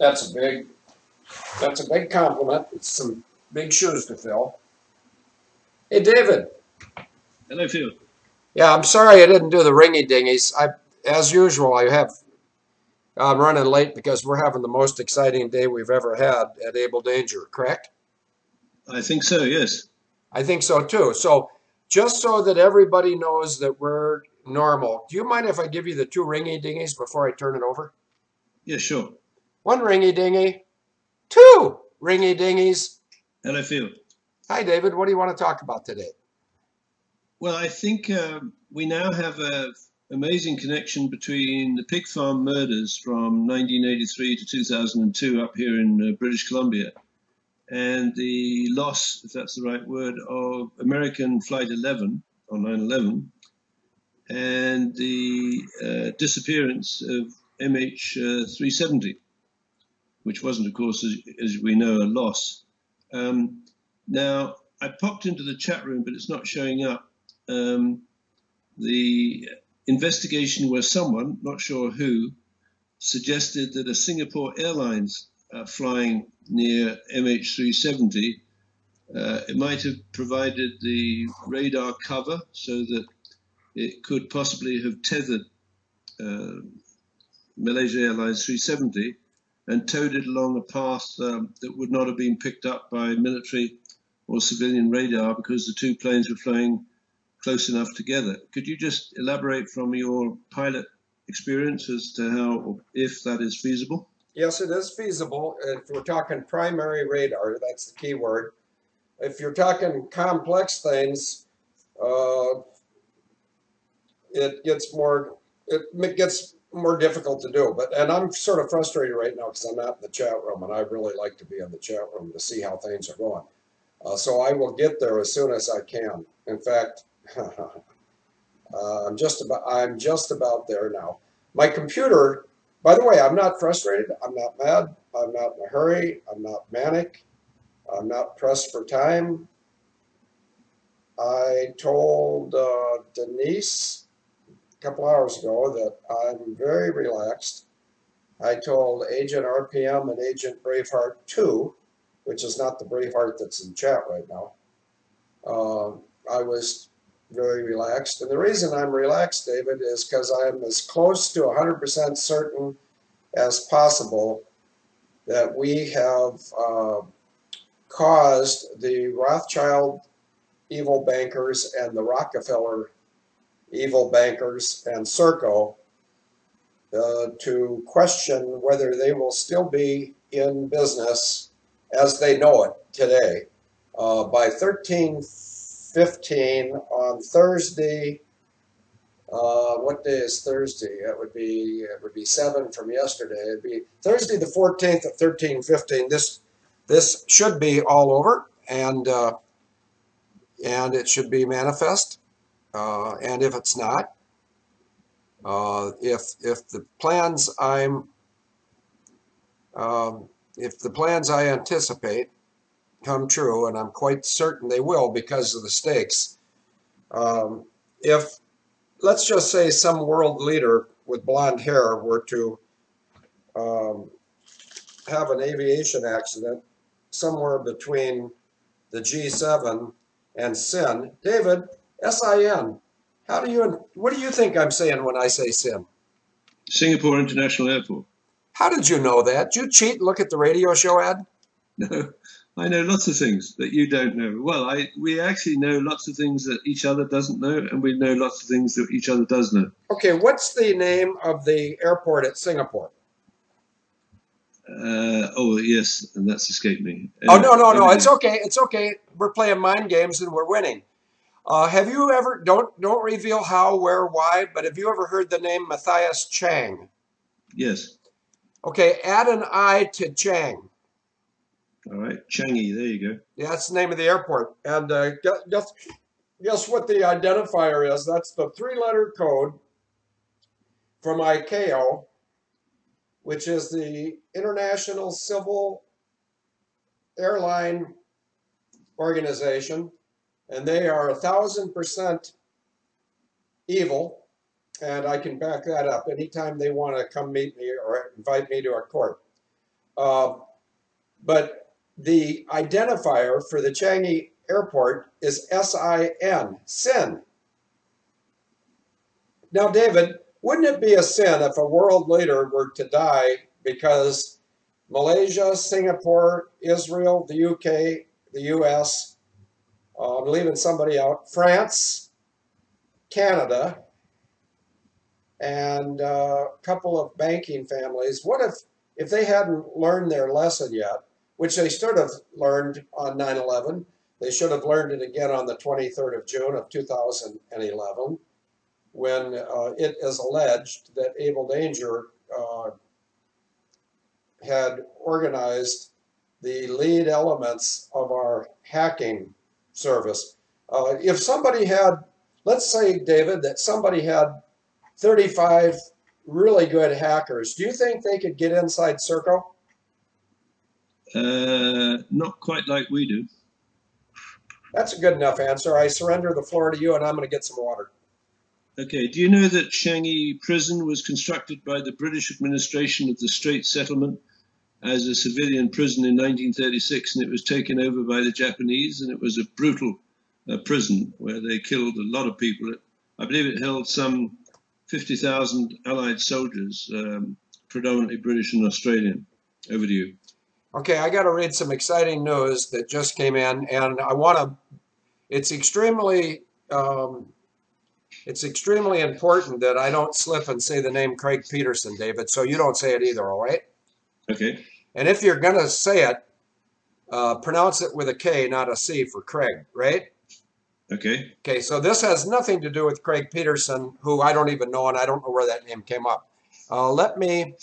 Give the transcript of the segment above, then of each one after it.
That's a big compliment. It's some big shoes to fill. Hey, David. Hello, Field. Yeah, I'm sorry I didn't do the ringy dingies. As usual, I'm running late because we're having the most exciting day we've ever had at Abel Danger, correct? I think so, yes. I think so too. So just so that everybody knows that we're normal, do you mind if I give you the two ringy dingies before I turn it over? Yeah, sure. One ringy dingy, two ringy dingies. Hello, Field. Hi, David. What do you want to talk about today? Well, I think we now have an amazing connection between the pig farm murders from 1983 to 2002 up here in British Columbia and the loss, if that's the right word, of American Flight 11 on 9/11 and the disappearance of MH370, which wasn't, of course, as we know, a loss. Now, I popped into the chat room, but it's not showing up. The investigation where someone, not sure who, suggested that a Singapore Airlines flying near MH370, it might have provided the radar cover so that it could possibly have tethered Malaysia Airlines 370 and towed it along a path that would not have been picked up by military or civilian radar because the two planes were flying close enough together. Could you just elaborate from your pilot experience as to how, or if that is feasible? Yes, it is feasible. If we're talking primary radar, that's the key word. If you're talking complex things, it gets more difficult to do. And I'm sort of frustrated right now because I'm not in the chat room, and I really like to be in the chat room to see how things are going. So I will get there as soon as I can. In fact, I'm just about there now. My computer, by the way, I'm not frustrated. I'm not mad. I'm not in a hurry. I'm not manic. I'm not pressed for time. I told Denise a couple hours ago that I'm very relaxed. I told Agent RPM and Agent Braveheart 2, which is not the Braveheart that's in chat right now. I was very relaxed. And the reason I'm relaxed, David, is because I'm as close to 100% certain as possible that we have caused the Rothschild evil bankers and the Rockefeller evil bankers and Serco to question whether they will still be in business as they know it today. By 13:15 on Thursday, what day is Thursday? It would be 7 from yesterday. It'd be Thursday the 14th at 13:15. This should be all over, and it should be manifest. And if it's not, if the plans I anticipate come true, and I'm quite certain they will because of the stakes. If, let's just say, some world leader with blonde hair were to have an aviation accident somewhere between the G7 and SIN, David, SIN, what do you think I'm saying when I say SIN? Singapore International Airport. How did you know that? Did you cheat and look at the radio show ad? No, I know lots of things that you don't know. Well, we actually know lots of things that each other doesn't know, and we know lots of things that each other does know. Okay, what's the name of the airport at Singapore? Oh, yes, and that's escaped me. Oh, no, it's okay. It's okay. We're playing mind games and we're winning. Have you ever, don't reveal how, where, why, but have you ever heard the name Matthias Chang? Yes. Okay, add an I to Chang. All right, Changi, there you go. Yeah, that's the name of the airport. And guess what the identifier is? That's the 3-letter code from ICAO, which is the International Civil Airline Organization, and they are 1,000% evil, and I can back that up anytime they want to come meet me or invite me to a court. But the identifier for the Changi airport is SIN, sin. Now, David, wouldn't it be a sin if a world leader were to die because Malaysia, Singapore, Israel, the UK, the US, I'm leaving somebody out, France, Canada, and a couple of banking families, what if they hadn't learned their lesson yet, which they should have learned on 9/11, they should have learned it again on the 23rd of June of 2011, when it is alleged that Abel Danger had organized the lead elements of our hacking service. If somebody had, let's say, David, that somebody had 35 really good hackers, do you think they could get inside Serco? Not quite like we do. That's a good enough answer. I surrender the floor to you, and I'm going to get some water. Okay, do you know that Changi Prison was constructed by the British administration of the Strait Settlement as a civilian prison in 1936, and it was taken over by the Japanese, and it was a brutal prison where they killed a lot of people. I believe it held some 50,000 Allied soldiers, predominantly British and Australian. Over to you. Okay, I got to read some exciting news that just came in, and I want to. It's extremely important that I don't slip and say the name Craig Peterson, David. So you don't say it either, all right? Okay. And if you're gonna say it, pronounce it with a K, not a C for Craig, right? Okay. Okay. So this has nothing to do with Craig Peterson, who I don't even know, and I don't know where that name came up. Let me.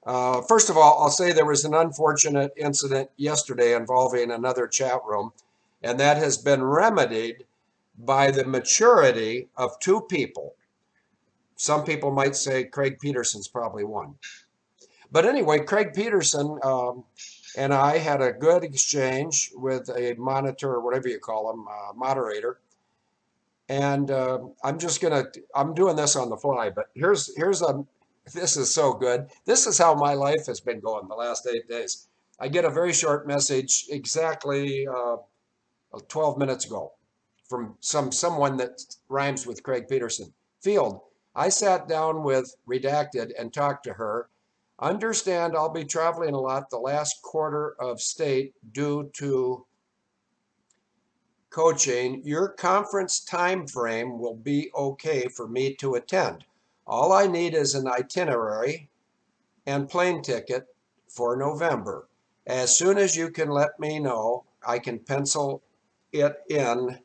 First of all, I'll say there was an unfortunate incident yesterday involving another chat room, and that has been remedied by the maturity of two people. Some people might say Craig Peterson's probably one. But anyway, Craig Peterson and I had a good exchange with a monitor, or whatever you call him, moderator. And I'm doing this on the fly, but this is so good. This is how my life has been going the last 8 days. I get a very short message exactly 12 minutes ago from someone that rhymes with Craig Peterson. Field, I sat down with Redacted and talked to her. Understand I'll be traveling a lot the last quarter of state due to coaching. Your conference time frame will be okay for me to attend. All I need is an itinerary and plane ticket for November. As soon as you can let me know, I can pencil it in.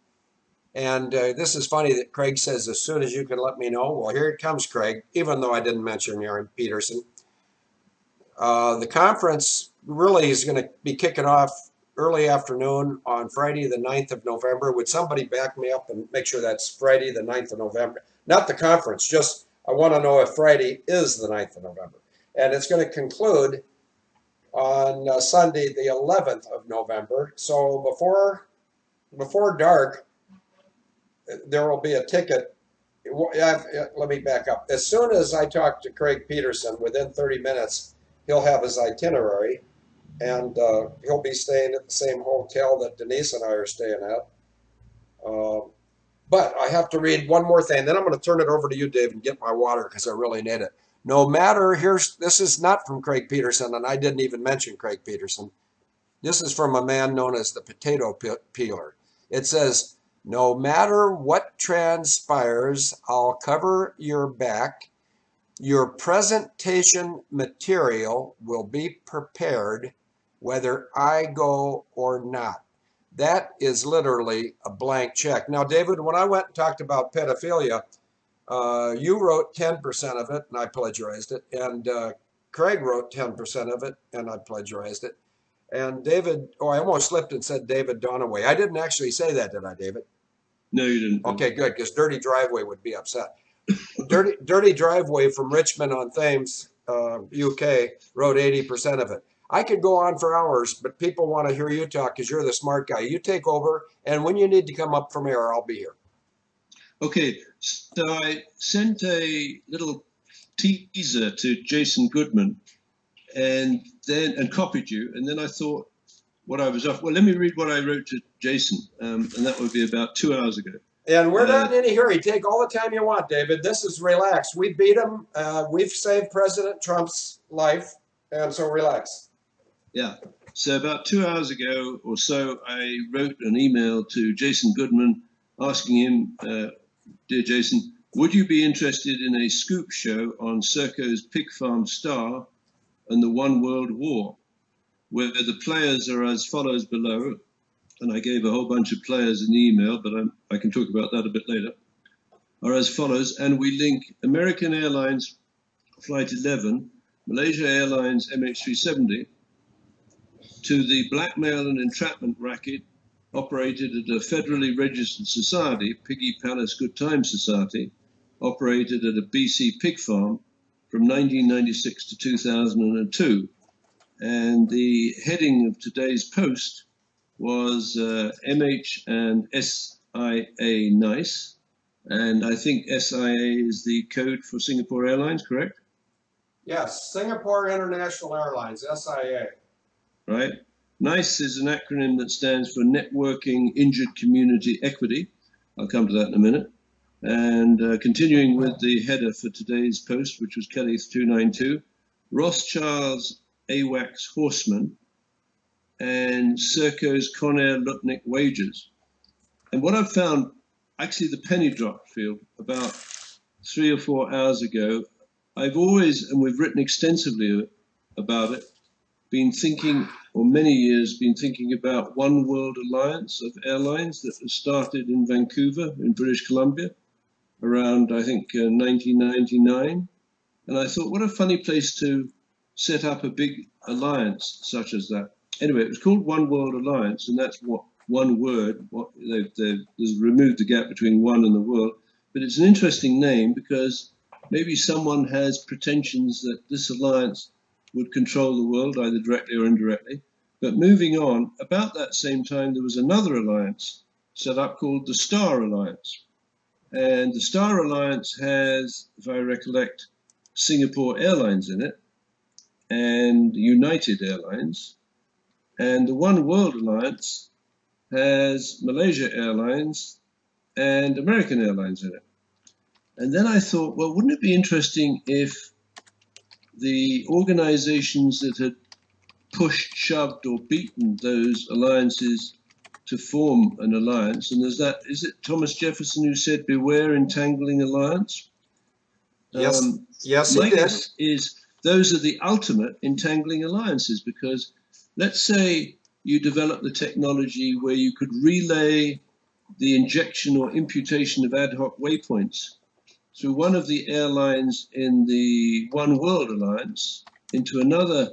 And this is funny that Craig says, as soon as you can let me know. Well, here it comes, Craig, even though I didn't mention your Peterson. The conference really is going to be kicking off early afternoon on Friday, the 9th of November. Would somebody back me up and make sure that's Friday, the 9th of November? Not the conference, just I want to know if Friday is the 9th of November. And it's going to conclude on Sunday, the 11th of November. So before dark, there will be a ticket. Let me back up. As soon as I talk to Craig Peterson, within 30 minutes, he'll have his itinerary, and he'll be staying at the same hotel that Denise and I are staying at. But I have to read one more thing. Then I'm going to turn it over to you, Dave, and get my water because I really need it. No matter, this is not from Craig Peterson, and I didn't even mention Craig Peterson. This is from a man known as the potato peeler. It says, no matter what transpires, I'll cover your back. Your presentation material will be prepared whether I go or not. That is literally a blank check. Now, David, when I went and talked about pedophilia, you wrote 10% of it, and I plagiarized it. And Craig wrote 10% of it, and I plagiarized it. And David, I almost slipped and said David Donaway. I didn't actually say that, did I, David? No, you didn't. Okay, good, because Dirty Driveway would be upset. Dirty Driveway from Richmond on Thames, UK, wrote 80% of it. I could go on for hours, but people want to hear you talk because you're the smart guy. You take over, and when you need to come up from air, I'll be here. Okay, so I sent a little teaser to Jason Goodman, and copied you. And then I thought what I was off. Well, let me read what I wrote to Jason, and that would be about 2 hours ago. And we're not in any hurry. Take all the time you want, David. This is relaxed. We beat him. We've saved President Trump's life, and so relax. Yeah. So about 2 hours ago or so, I wrote an email to Jason Goodman asking him, dear Jason, would you be interested in a scoop show on Serco's Pig Farm Star and the One World War, where the players are as follows below? And I gave a whole bunch of players in the email, but I can talk about that a bit later, are as follows. And we link American Airlines Flight 11, Malaysia Airlines MH370, to the blackmail and entrapment racket operated at a federally registered society, Piggy Palace Good Time Society, operated at a BC pig farm from 1996 to 2002. And the heading of today's post was MH and SIA nice. And I think SIA is the code for Singapore Airlines, correct? Yes, Singapore International Airlines, SIA. Right. NICE is an acronym that stands for Networking Injured Community Equity. I'll come to that in a minute. And continuing with the header for today's post, which was Kelly's 292, Rothschild's AWACS Horsemen and Serco's Conair Lutnick wages. And what I've found, actually the penny dropped, Field, about 3 or 4 hours ago. I've always, and we've written extensively about it, been thinking, or many years, been thinking about One World Alliance of airlines that was started in Vancouver in British Columbia around, I think, 1999. And I thought, what a funny place to set up a big alliance such as that. Anyway, it was called One World Alliance, and that's what one word. What they've removed the gap between one and the world. But it's an interesting name because maybe someone has pretensions that this alliance would control the world, either directly or indirectly. But moving on, about that same time, there was another alliance set up called the Star Alliance. And the Star Alliance has, if I recollect, Singapore Airlines in it and United Airlines. And the One World Alliance has Malaysia Airlines and American Airlines in it. And then I thought, well, wouldn't it be interesting if the organizations that had pushed, shoved, or beaten those alliances to form an alliance, and there's that, is it Thomas Jefferson who said, beware entangling alliance? Yes, yes, he my did. guess is those are the ultimate entangling alliances, because let's say you develop the technology where you could relay the injection or imputation of ad hoc waypoints through one of the airlines in the One World Alliance into another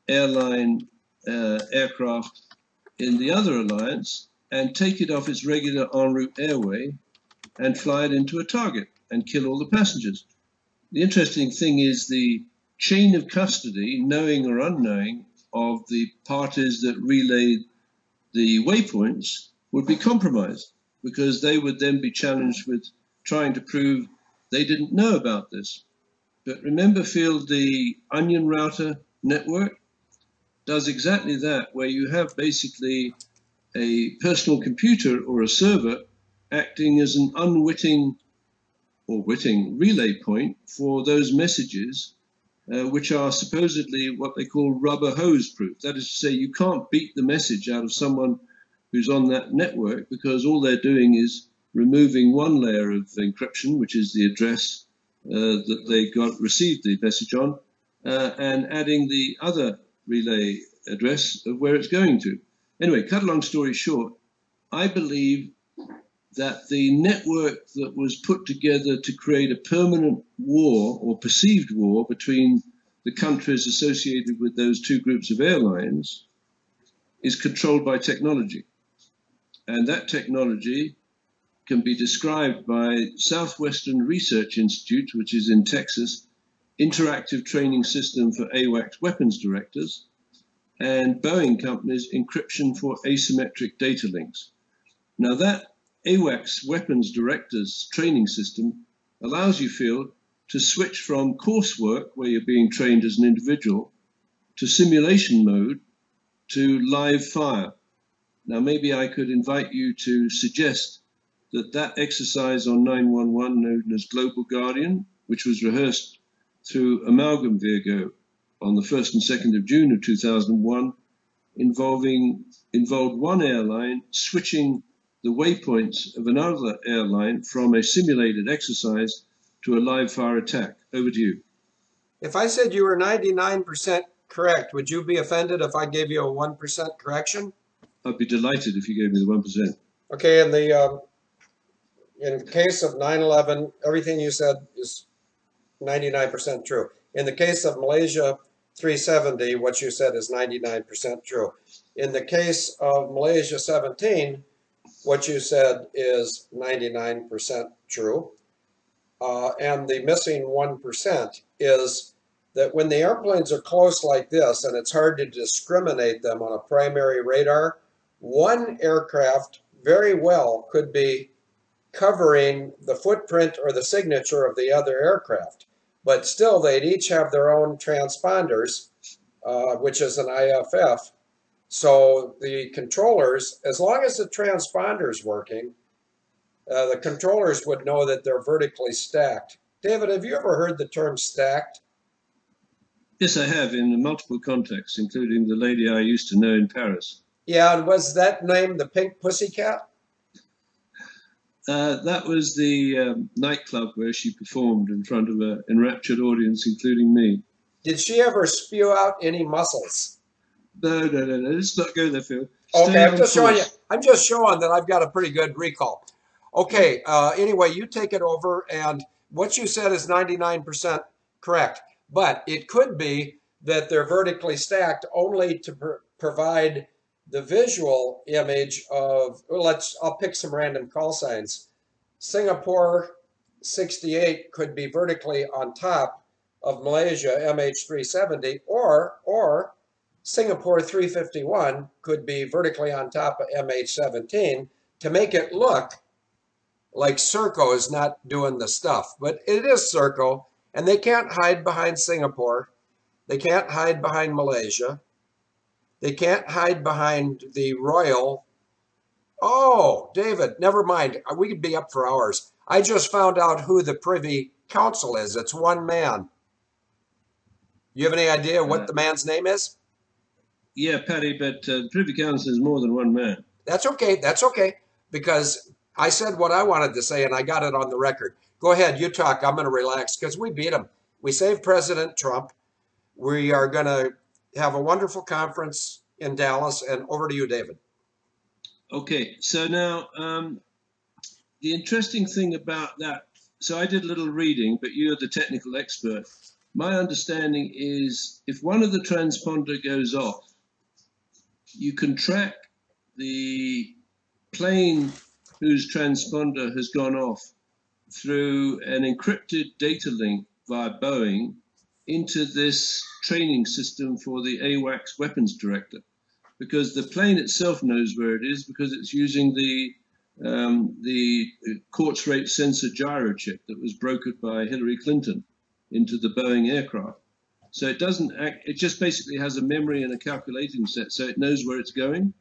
airline aircraft in the other alliance and take it off its regular en route airway and fly it into a target and kill all the passengers. The interesting thing is the chain of custody, knowing or unknowing, of the parties that relayed the waypoints would be compromised, because they would then be challenged with trying to prove they didn't know about this. But remember, Field, the onion router network does exactly that, where you have basically a personal computer or a server acting as an unwitting or witting relay point for those messages, which are supposedly what they call rubber hose proof. That is to say, you can't beat the message out of someone who's on that network, because all they're doing is removing one layer of encryption, which is the address that they received the message on, and adding the other relay address of where it's going to. Anyway, cut a long story short, I believe that the network that was put together to create a permanent war or perceived war between the countries associated with those two groups of airlines is controlled by technology. And that technology can be described by Southwestern Research Institute, which is in Texas, Interactive Training System for AWACS Weapons Directors, and Boeing Company's Encryption for Asymmetric Data Links. Now that AWACS Weapons Directors training system allows you, Field, to switch from coursework, where you're being trained as an individual, to simulation mode to live fire. Now, maybe I could invite you to suggest that that exercise on 911, known as Global Guardian, which was rehearsed through Amalgam Virgo on the 1st and 2nd of June of 2001, involved one airline switching the waypoints of another airline from a simulated exercise to a live fire attack. Over to you. If I said you were 99% correct, would you be offended if I gave you a 1% correction? I'd be delighted if you gave me the 1%. Okay, in the case of 9/11, everything you said is 99% true. In the case of Malaysia 370, what you said is 99% true. In the case of Malaysia 17, what you said is 99% true. And the missing 1% is that when the airplanes are close like this and it's hard to discriminate them on a primary radar, one aircraft very well could be covering the footprint or the signature of the other aircraft. But still, they'd each have their own transponders, which is an IFF. So the controllers, as long as the transponder's working, the controllers would know that they're vertically stacked. David, have you ever heard the term stacked? Yes, I have, in multiple contexts, including the lady I used to know in Paris. Yeah, and was that named the Pink Pussycat? That was the nightclub where she performed in front of an enraptured audience, including me. Did she ever spew out any muscles? No. Let's not go there, Phil. Okay, I'm just showing you. I'm just showing that I've got a pretty good recall. Okay, anyway, you take it over, and what you said is 99% correct. But it could be that they're vertically stacked only to provide the visual image of, I'll pick some random call signs. Singapore 68 could be vertically on top of Malaysia MH370, or Singapore 351 could be vertically on top of MH17 to make it look like Serco is not doing the stuff. But it is Serco, and they can't hide behind Singapore. They can't hide behind Malaysia. They can't hide behind the Royal. Oh, David, never mind. We could be up for hours. I just found out who the Privy Council is. It's one man. You have any idea what the man's name is? Yeah, Paddy, but Privy Council is more than one man. That's okay. That's okay. Because I said what I wanted to say, and I got it on the record. Go ahead. You talk. I'm going to relax because we beat him. We saved President Trump. We are going to have a wonderful conference in Dallas. And over to you, David. Okay. So now the interesting thing about that, so I did a little reading, but you're the technical expert. My understanding is if one of the transponder goes off, you can track the plane whose transponder has gone off through an encrypted data link via Boeing into this training system for the AWACS weapons director, because the plane itself knows where it is because it's using the quartz rate sensor gyro chip that was brokered by Hillary Clinton into the Boeing aircraft. So it doesn't act, it just basically has a memory and a calculating set, so it knows where it's going.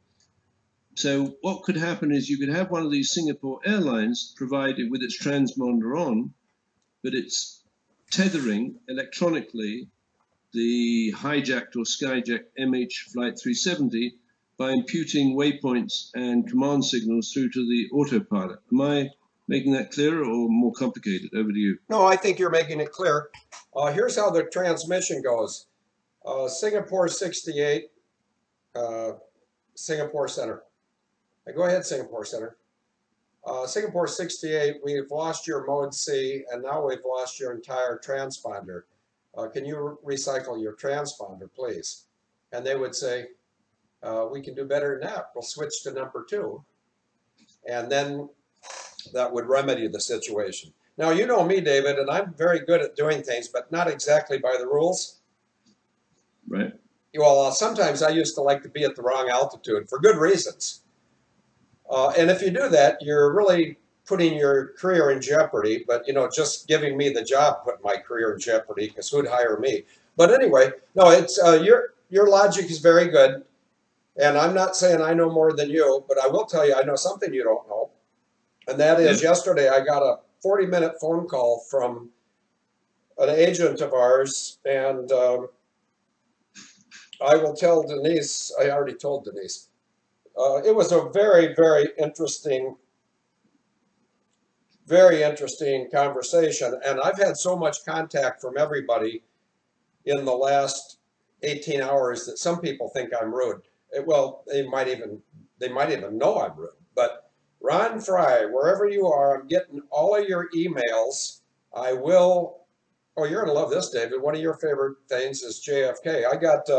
So what could happen is you could have one of these Singapore Airlines provided with its transponder on, but it's tethering electronically the hijacked or skyjacked MH Flight 370 by imputing waypoints and command signals through to the autopilot. Am I making that clearer or more complicated? Over to you. No, I think you're making it clear. Here's how the transmission goes. Singapore 68, Singapore Center. Go ahead, Singapore Center. Singapore 68, we've lost your mode C, and now we've lost your entire transponder. Can you recycle your transponder, please? And they would say, we can do better than that. We'll switch to number 2. And then that would remedy the situation. Now, you know me, David, and I'm very good at doing things, but not exactly by the rules. Right. Well, sometimes I used to like to be at the wrong altitude for good reasons. And if you do that, you're really putting your career in jeopardy. But, you know, just giving me the job put my career in jeopardy because who'd hire me? But anyway, no, it's your logic is very good. And I'm not saying I know more than you, but I will tell you I know something you don't know. And that is, yesterday I got a 40-minute phone call from an agent of ours, and I will tell Denise, I already told Denise. It was a very, very interesting conversation. And I've had so much contact from everybody in the last 18 hours that some people think I'm rude. Well, they might even know I'm rude. But Ron Fry, wherever you are, I'm getting all of your emails. I will. Oh, you're going to love this, David. One of your favorite things is JFK. I got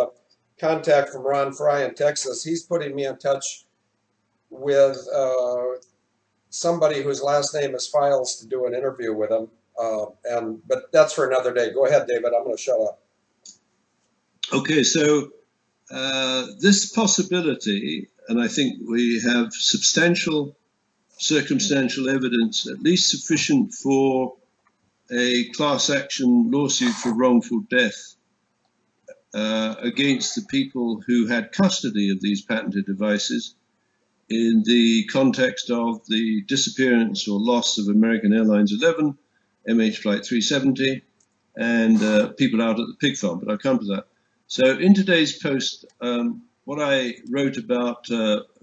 contact from Ron Fry in Texas. He's putting me in touch with somebody whose last name is Files to do an interview with him. But that's for another day. Go ahead, David. I'm going to shut up. Okay, so this possibility, and I think we have substantial circumstantial evidence, at least sufficient for a class action lawsuit for wrongful death against the people who had custody of these patented devices in the context of the disappearance or loss of American Airlines 11, MH Flight 370, and people out at the pig farm, but I'll come to that. So in today's post, what I wrote about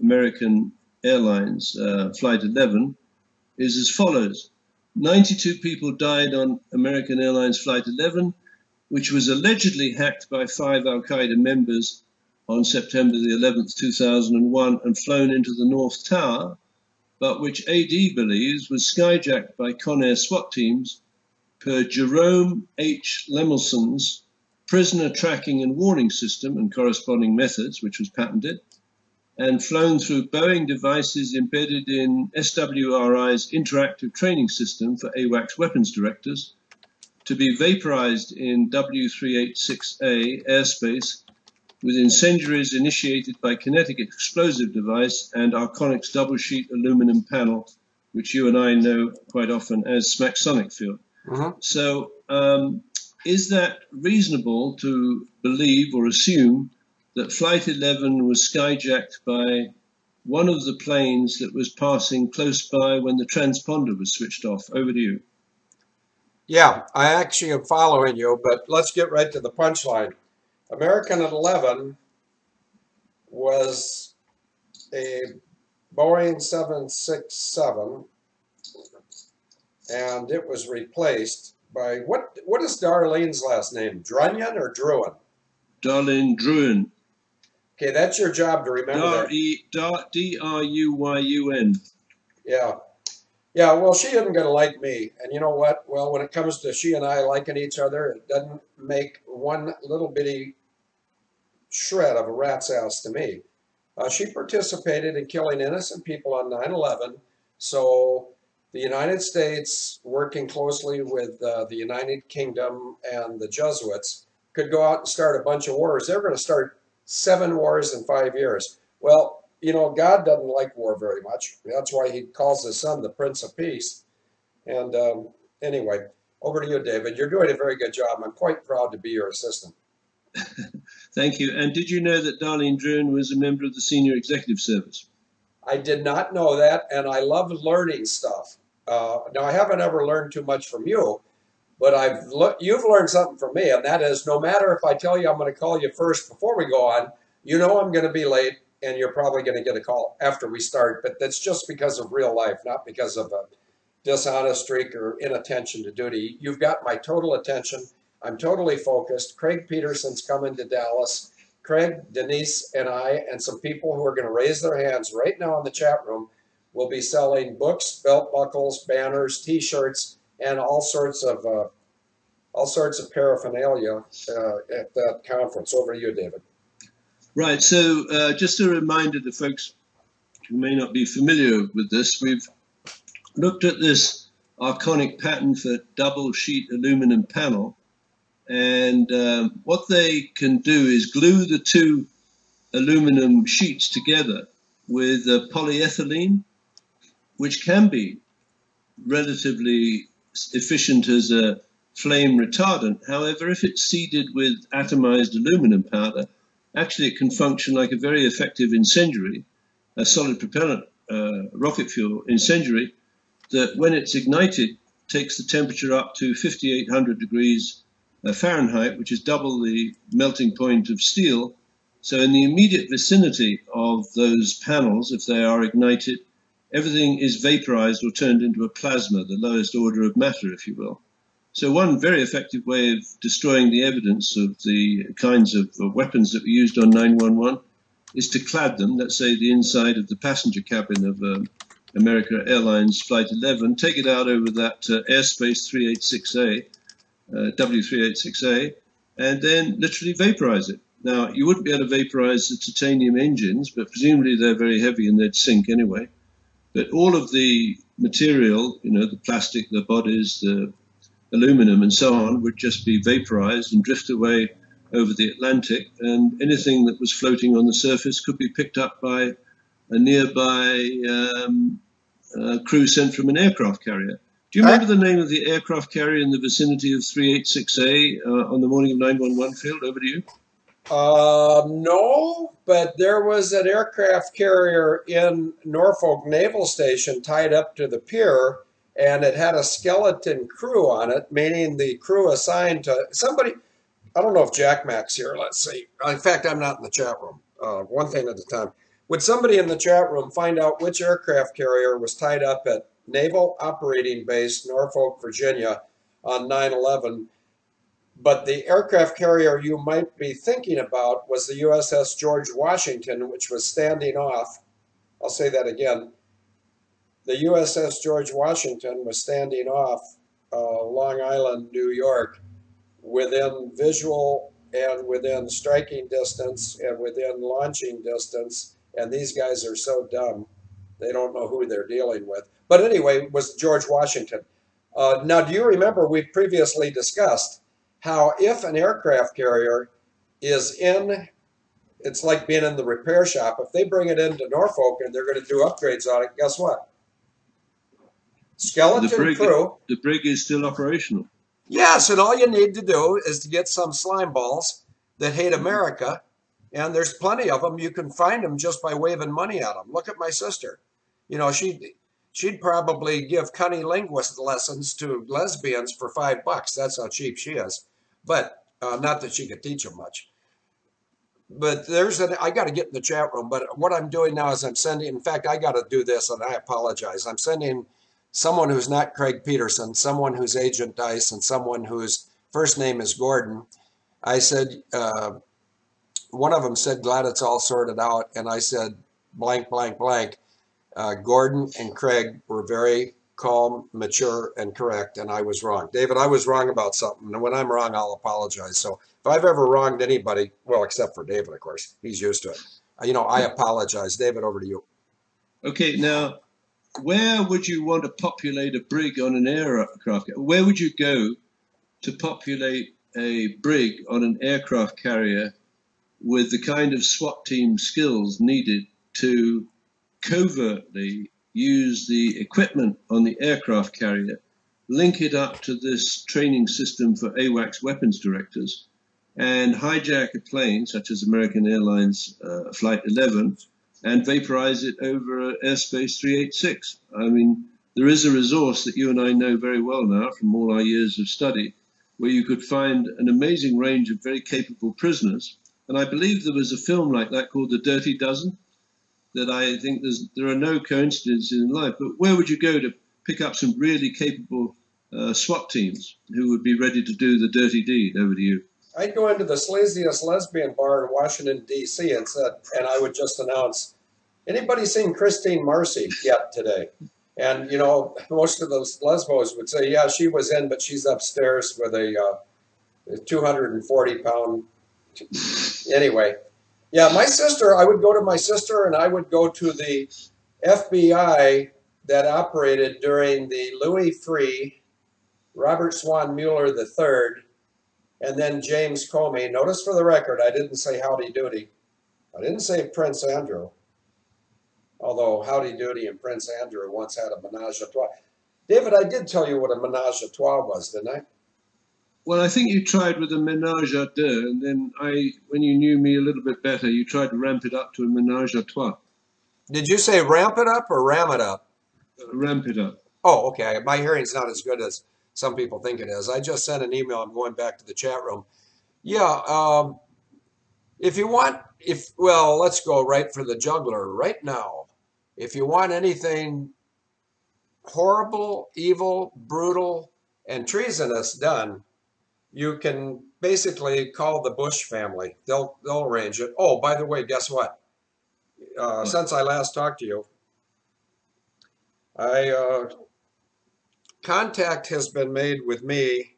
American Airlines Flight 11 is as follows. 92 people died on American Airlines Flight 11, which was allegedly hacked by 5 Al-Qaeda members on September the 11th, 2001, and flown into the North Tower, but which AD believes was skyjacked by Conair SWAT teams per Jerome H. Lemelson's prisoner tracking and warning system and corresponding methods, which was patented, and flown through Boeing devices embedded in SwRI's interactive training system for AWACS weapons directors, to be vaporized in W386A airspace with incendiaries initiated by kinetic explosive device and Arconic's double sheet aluminum panel, which you and I know quite often as Smacksonic field. So is that reasonable to believe or assume that Flight 11 was skyjacked by one of the planes that was passing close by when the transponder was switched off? Over to you. Yeah, I actually am following you, but let's get right to the punchline. American 11 was a Boeing 767, and it was replaced by, what is Darlene's last name? Drunion or Druin? Darlene Druin. Okay, that's your job to remember that. D-R-U-Y-U-N. Yeah. Yeah, well, she isn't going to like me. And you know what? Well, when it comes to she and I liking each other, it doesn't make one little bitty shred of a rat's ass to me. She participated in killing innocent people on 9/11. So the United States, working closely with the United Kingdom and the Jesuits, could go out and start a bunch of wars. They're going to start 7 wars in 5 years. Well, you know, God doesn't like war very much. That's why he calls his son the Prince of Peace. And anyway, over to you, David. You're doing a very good job. I'm quite proud to be your assistant. Thank you. And did you know that Darlene Druin was a member of the Senior Executive Service? I did not know that, and I love learning stuff. Now, I haven't ever learned too much from you, but you've learned something from me, and that is no matter if I tell you I'm going to call you first before we go on, you know I'm going to be late, and you're probably going to get a call after we start. But that's just because of real life, not because of a dishonest streak or inattention to duty. You've got my total attention. I'm totally focused. Craig Peterson's coming to Dallas. Craig, Denise, and I, and some people who are going to raise their hands right now in the chat room, will be selling books, belt buckles, banners, T-shirts, and all sorts of paraphernalia at that conference. Over to you, David. Right. So just a reminder to folks who may not be familiar with this, we've looked at this Arconic patent for double sheet aluminum panel. And what they can do is glue the 2 aluminum sheets together with polyethylene, which can be relatively efficient as a flame retardant. However, if it's seeded with atomized aluminum powder, Actually, it can function like a very effective incendiary, a solid propellant rocket fuel incendiary that, when it's ignited, takes the temperature up to 5,800 degrees Fahrenheit, which is double the melting point of steel. So in the immediate vicinity of those panels, if they are ignited, everything is vaporized or turned into a plasma, the lowest order of matter, if you will. So one very effective way of destroying the evidence of the kinds of weapons that were used on 9/11 is to clad them, let's say the inside of the passenger cabin of American Airlines Flight 11, take it out over that airspace 386A, W386A, and then literally vaporize it. Now, you wouldn't be able to vaporize the titanium engines, but presumably they're very heavy and they'd sink anyway. But all of the material, you know, the plastic, the bodies, the aluminum and so on, would just be vaporized and drift away over the Atlantic, and anything that was floating on the surface could be picked up by a nearby crew sent from an aircraft carrier. Do you remember the name of the aircraft carrier in the vicinity of 386A on the morning of 9/11, Field? Over to you. No, but there was an aircraft carrier in Norfolk Naval Station tied up to the pier, and it had a skeleton crew on it, meaning the crew assigned to somebody. I don't know if Jack Mac's here. Let's see. In fact, I'm not in the chat room. One thing at a time. Would somebody in the chat room find out which aircraft carrier was tied up at Naval Operating Base, Norfolk, Virginia, on 9/11? But the aircraft carrier you might be thinking about was the USS George Washington, which was standing off. I'll say that again. The USS George Washington was standing off Long Island, New York, within visual and within striking distance and within launching distance. And these guys are so dumb, they don't know who they're dealing with. But anyway, it was George Washington. Now, do you remember we previously discussed how if an aircraft carrier is in, it's like being in the repair shop. If they bring it into Norfolk and they're going to do upgrades on it, guess what? Skeleton crew. The brig is still operational. Yes, and all you need to do is to get some slime balls that hate America, and there's plenty of them. You can find them just by waving money at them. Look at my sister. You know, she'd probably give cunnilingus lessons to lesbians for $5. That's how cheap she is. But not that she could teach them much. But I got to get in the chat room. But what I'm doing now is I'm sending, in fact, I got to do this, and I apologize. I'm sending someone who's not Craig Peterson, someone who's Agent Dice, and someone whose first name is Gordon. I said, one of them said, glad it's all sorted out. And I said, blank, blank, blank. Gordon and Craig were very calm, mature, and correct, and I was wrong. David, I was wrong about something, and when I'm wrong, I'll apologize. So if I've ever wronged anybody, well, except for David, of course, he's used to it. You know, I apologize. David, over to you. Okay, now, where would you want to populate a brig on an aircraft? Where would you go to populate a brig on an aircraft carrier with the kind of SWAT team skills needed to covertly use the equipment on the aircraft carrier, link it up to this training system for AWACS weapons directors, and hijack a plane such as American Airlines Flight 11 and vaporize it over airspace 386? I mean, there is a resource that you and I know very well now from all our years of study, where you could find an amazing range of very capable prisoners. And I believe there was a film like that called The Dirty Dozen, that I think there are no coincidences in life. But where would you go to pick up some really capable SWAT teams who would be ready to do the dirty deed? Over to you. I'd go into the sleaziest lesbian bar in Washington, D.C. and I would just announce, anybody seen Christine Marcy yet today? And, you know, most of those lesbos would say, yeah, she was in, but she's upstairs with a 240-pound. Anyway, yeah, my sister, I would go to my sister and I would go to the FBI that operated during the Louis Freeh, Robert Swan Mueller III, and then James Comey. Notice for the record, I didn't say Howdy Doody. I didn't say Prince Andrew, although Howdy Doody and Prince Andrew once had a menage a trois. David, I did tell you what a menage a trois was, didn't I? Well, I think you tried with a ménage à deux, and then when you knew me a little bit better, you tried to ramp it up to a ménage à trois. Did you say ramp it up or ram it up? Ramp it up. Oh, okay. My hearing's not as good as some people think it is. I just sent an email. I'm going back to the chat room. Yeah, if you want, well, let's go right for the juggler right now. If you want anything horrible, evil, brutal, and treasonous done, you can basically call the Bush family. They'll arrange it. Oh, by the way, guess what? Since I last talked to you, contact has been made with me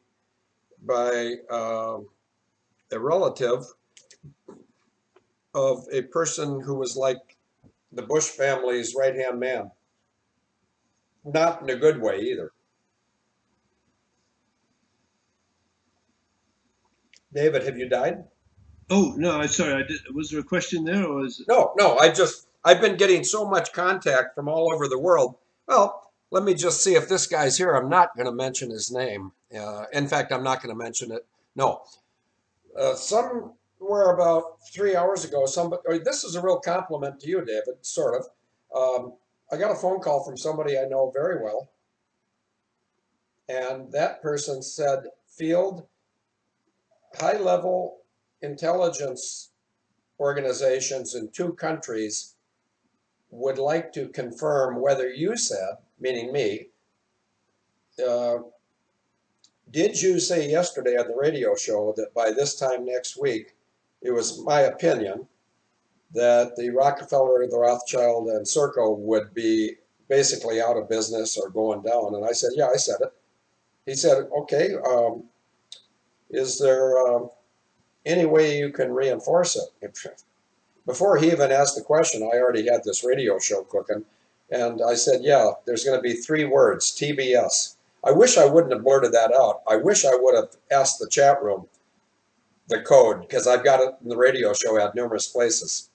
by a relative of a person who was like the Bush family's right-hand man. Not in a good way either. David, have you died? Oh, no, I'm sorry. Was there a question there, or was it? No, I've been getting so much contact from all over the world. Well, let me just see if this guy's here. I'm not going to mention his name. In fact, I'm not going to mention it. No. Somewhere about 3 hours ago, this is a real compliment to you, David, sort of. I got a phone call from somebody I know very well. And that person said, Field, high-level intelligence organizations in 2 countries would like to confirm whether you said, meaning me, did you say yesterday on the radio show that by this time next week, it was my opinion that the Rockefeller, the Rothschild, and Serco would be basically out of business or going down? And I said, yeah, I said it. He said, okay, is there any way you can reinforce it? Before he even asked the question, I already had this radio show cooking. And I said, yeah, there's going to be 3 words, TBS. I wish I wouldn't have blurted that out. I wish I would have asked the chat room the code, because I've got it in the radio show at numerous places.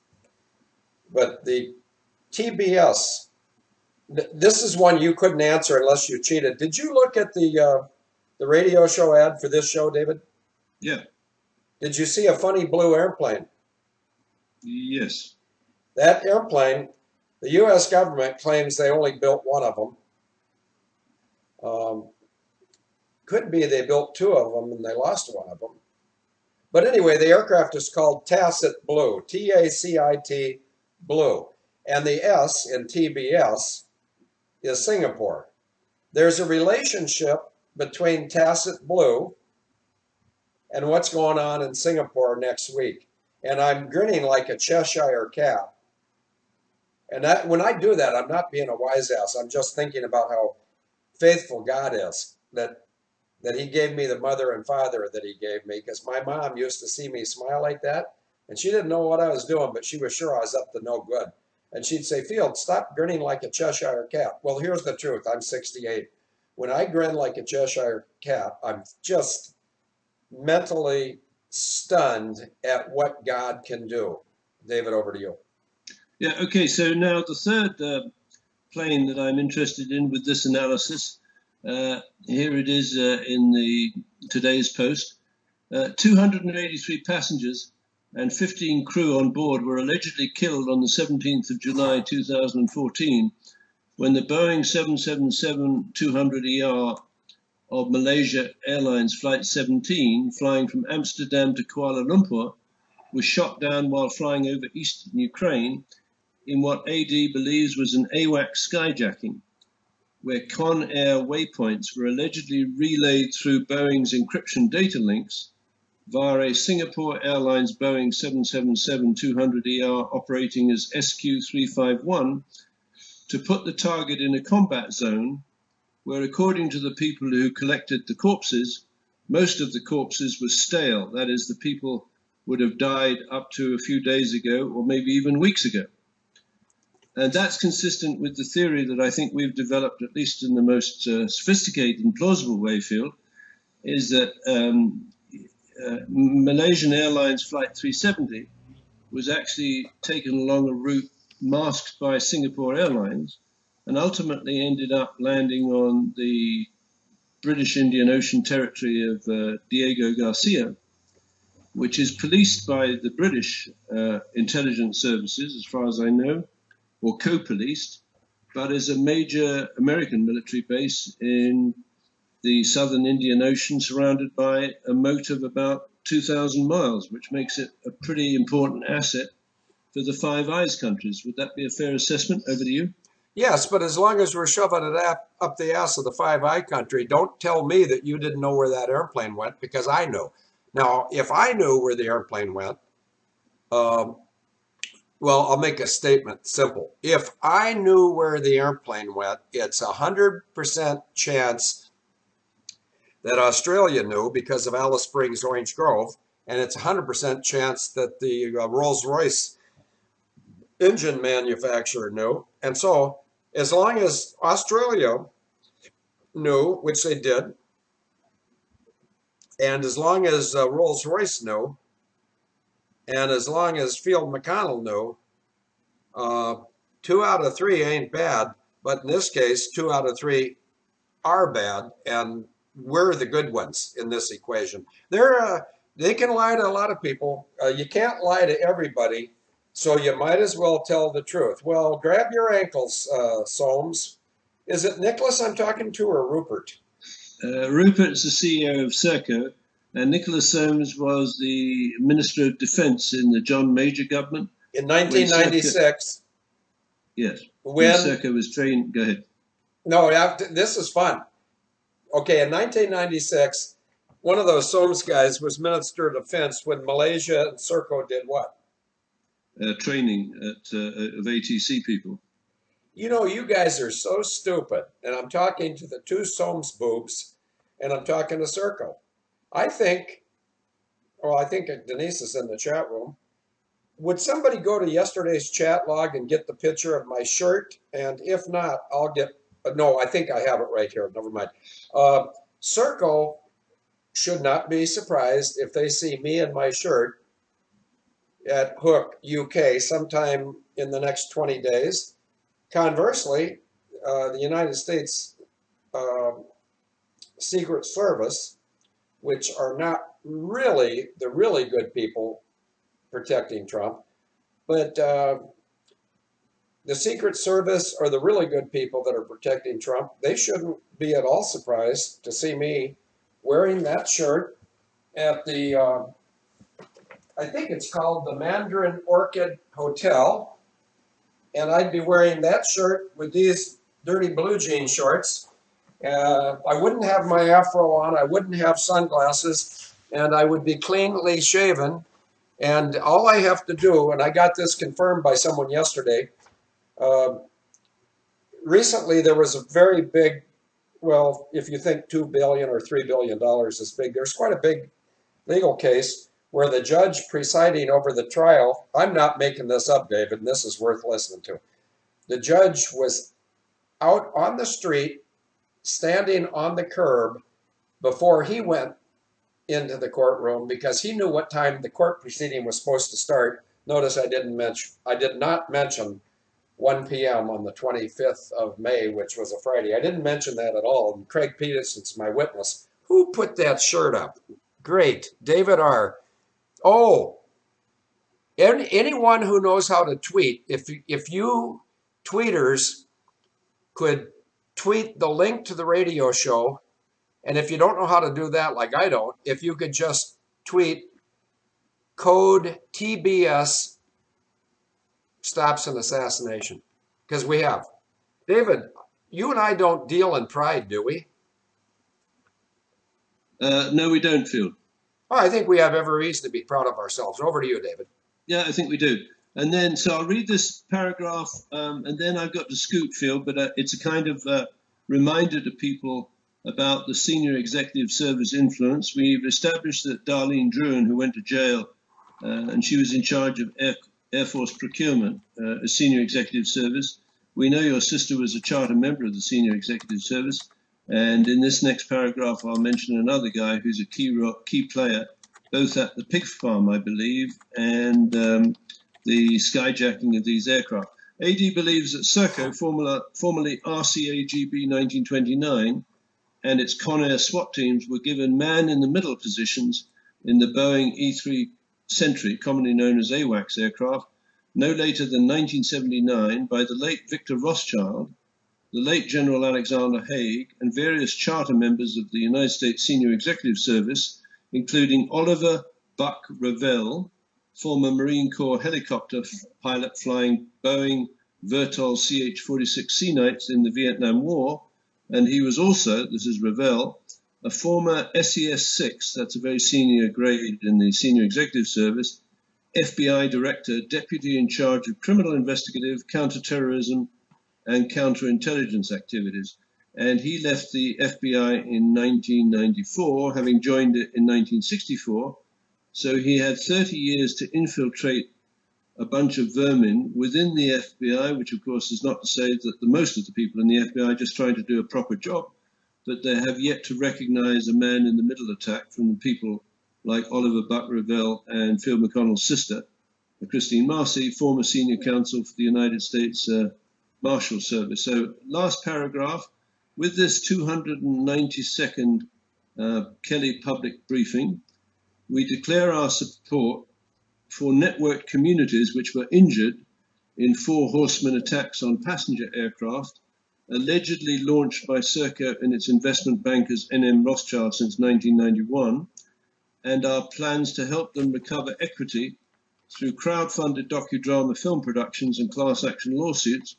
But the TBS, this is one you couldn't answer unless you cheated. Did you look at the radio show ad for this show, David? Yeah. Did you see a funny blue airplane? Yes. That airplane, the U.S. government claims they only built one of them. Could be they built 2 of them and they lost one of them. But anyway, the aircraft is called Tacit Blue, T-A-C-I-T Blue. And the S in TBS is Singapore. There's a relationship between Tacit Blue and what's going on in Singapore next week. And I'm grinning like a Cheshire cat. And when I do that, I'm not being a wise ass. I'm just thinking about how faithful God is, that he gave me the mother and father that he gave me, because my mom used to see me smile like that, and she didn't know what I was doing, but she was sure I was up to no good. And she'd say, Field, stop grinning like a Cheshire cat. Well, here's the truth. I'm 68. When I grin like a Cheshire cat, I'm just mentally stunned at what God can do. David, over to you. Yeah, okay, so now the third plane that I'm interested in with this analysis, here it is in today's post. 283 passengers and 15 crew on board were allegedly killed on the 17th of July 2014 when the Boeing 777-200ER of Malaysia Airlines Flight 17, flying from Amsterdam to Kuala Lumpur, was shot down while flying over eastern Ukraine in what AD believes was an AWACS skyjacking, where Con Air waypoints were allegedly relayed through Boeing's encryption data links via a Singapore Airlines Boeing 777-200ER operating as SQ351 to put the target in a combat zone where, according to the people who collected the corpses, most of the corpses were stale. That is, the people would have died up to a few days ago or maybe even weeks ago. And that's consistent with the theory that I think we've developed, at least in the most sophisticated and plausible way, Field, is that Malaysian Airlines Flight 370 was actually taken along a route masked by Singapore Airlines and ultimately ended up landing on the British Indian Ocean territory of Diego Garcia, which is policed by the British intelligence services, as far as I know, or co-policed, but is a major American military base in the southern Indian Ocean, surrounded by a moat of about 2,000 miles, which makes it a pretty important asset for the Five Eyes countries. Would that be a fair assessment? Over to you. Yes, but as long as we're shoving it up the ass of the Five Eye country, don't tell me that you didn't know where that airplane went, because I knew. Now, if I knew where the airplane went, well, I'll make a statement simple. If I knew where the airplane went, it's 100% chance that Australia knew because of Alice Springs Orange Grove, and it's 100% chance that the Rolls-Royce engine manufacturer knew. And so as long as Australia knew, which they did, and as long as Rolls-Royce knew, and as long as Field McConnell knew, 2 out of 3 ain't bad, but in this case, 2 out of 3 are bad, and we're the good ones in this equation. They can lie to a lot of people. You can't lie to everybody, so you might as well tell the truth. Well, grab your ankles, Soames. Is it Nicholas I'm talking to, or Rupert? Rupert's the CEO of Serco, and Nicholas Soames was the Minister of Defense in the John Major government. In 1996. Yes. When Serco was trained. Go ahead. No, this is fun. Okay, in 1996, one of those Soames guys was Minister of Defense when Malaysia and Serco did what? Training of ATC people. You know, you guys are so stupid. And I'm talking to the 2 Soames boobs, and I'm talking to Serco. I think Denise is in the chat room. Would somebody go to yesterday's chat log and get the picture of my shirt? And if not, I'll get, no, I think I have it right here. Never mind. Serco should not be surprised if they see me in my shirt at Hook, UK, sometime in the next 20 days. Conversely, the United States Secret Service, which are not really the really good people protecting Trump, but the Secret Service are the really good people that are protecting Trump. They shouldn't be at all surprised to see me wearing that shirt at the, I think it's called the Mandarin Orchid Hotel. And I'd be wearing that shirt with these dirty blue jean shorts. I wouldn't have my afro on. I wouldn't have sunglasses. And I would be cleanly shaven. And all I have to do, and I got this confirmed by someone yesterday, recently there was a very big, well, if you think $2 billion or $3 billion is big, there's quite a big legal case where the judge presiding over the trial, I'm not making this up, David, and this is worth listening to. The judge was out on the street, standing on the curb before he went into the courtroom because he knew what time the court proceeding was supposed to start. Notice I did not mention 1 p.m. on the 25th of May, which was a Friday. I didn't mention that at all. And Craig Peterson's my witness. Who put that shirt up? Great. David R. Oh, anyone who knows how to tweet, if you tweeters could tweet the link to the radio show, and if you don't know how to do that like I don't, if you could just tweet code TBS stops an assassination, because we have. David, you and I don't deal in pride, do we? No, we don't, Phil. Oh, I think we have every reason to be proud of ourselves. Over to you, David. Yeah, I think we do. And then, so I'll read this paragraph, and then I've got to scoot, Phil, but it's a kind of reminder to people about the senior executive service influence. We've established that Darlene Druin, who went to jail, and she was in charge of Air Force procurement, a senior executive service. We know your sister was a charter member of the senior executive service. And in this next paragraph, I'll mention another guy who's a key player, both at the pig farm, I believe, and the skyjacking of these aircraft. AD believes that Serco, formerly RCAGB 1929, and its Con Air SWAT teams were given man-in-the-middle positions in the Boeing E-3 Sentry, commonly known as AWACS aircraft, no later than 1979 by the late Victor Rothschild, the late General Alexander Haig, and various charter members of the United States Senior Executive Service, including Oliver Buck Revell, former Marine Corps helicopter pilot flying Boeing Vertol CH-46 Sea Knights in the Vietnam War, and he was also, this is Revell, a former SES-6, that's a very senior grade in the Senior Executive Service, FBI Director, Deputy in charge of criminal investigative, counterterrorism, and counterintelligence activities. And he left the FBI in 1994, having joined it in 1964. So he had 30 years to infiltrate a bunch of vermin within the FBI, which of course is not to say that most of the people in the FBI are just trying to do a proper job, but they have yet to recognize a man-in-the-middle attack from the people like Oliver Buck Revell and Field McConnell's sister, Christine Marcy, former senior counsel for the United States Marshal Service. So last paragraph, with this 292nd Kelly public briefing, we declare our support for networked communities which were injured in Four Horsemen attacks on passenger aircraft, allegedly launched by Serco and its investment bankers NM Rothschild since 1991, and our plans to help them recover equity through crowd-funded docudrama film productions and class action lawsuits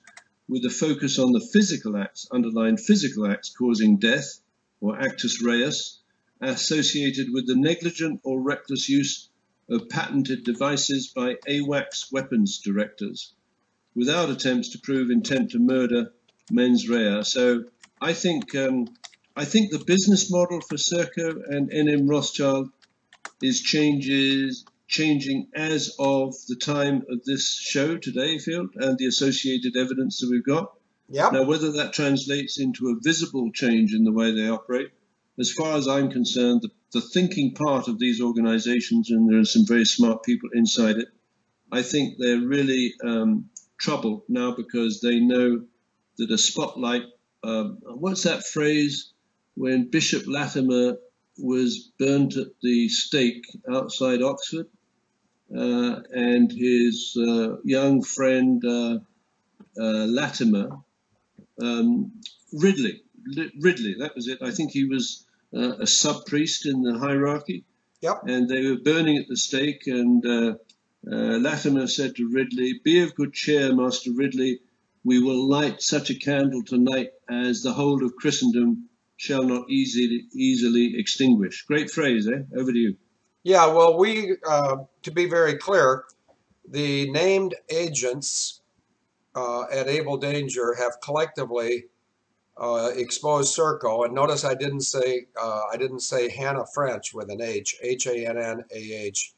with a focus on the physical acts, underlined physical acts causing death, or actus reus, associated with the negligent or reckless use of patented devices by AWACS weapons directors, without attempts to prove intent to murder mens rea. So I think the business model for Serco and NM Rothschild is changing as of the time of this show today, Field, and the associated evidence that we've got. Yep. Now, whether that translates into a visible change in the way they operate, as far as I'm concerned, the thinking part of these organizations, and there are some very smart people inside it, I think they're really troubled now because they know that a spotlight, what's that phrase, when Bishop Latimer was burnt at the stake outside Oxford, and his young friend Latimer, Ridley, that was it. I think he was a sub-priest in the hierarchy. Yep. And they were burning at the stake, and Latimer said to Ridley, "Be of good cheer, Master Ridley, we will light such a candle tonight as the whole of Christendom shall not easily extinguish." Great phrase, eh? Over to you. Yeah, well, to be very clear, the named agents at Abel Danger have collectively exposed Serco, and notice I didn't say Hannah French with an H, H-A-N-N-A-H,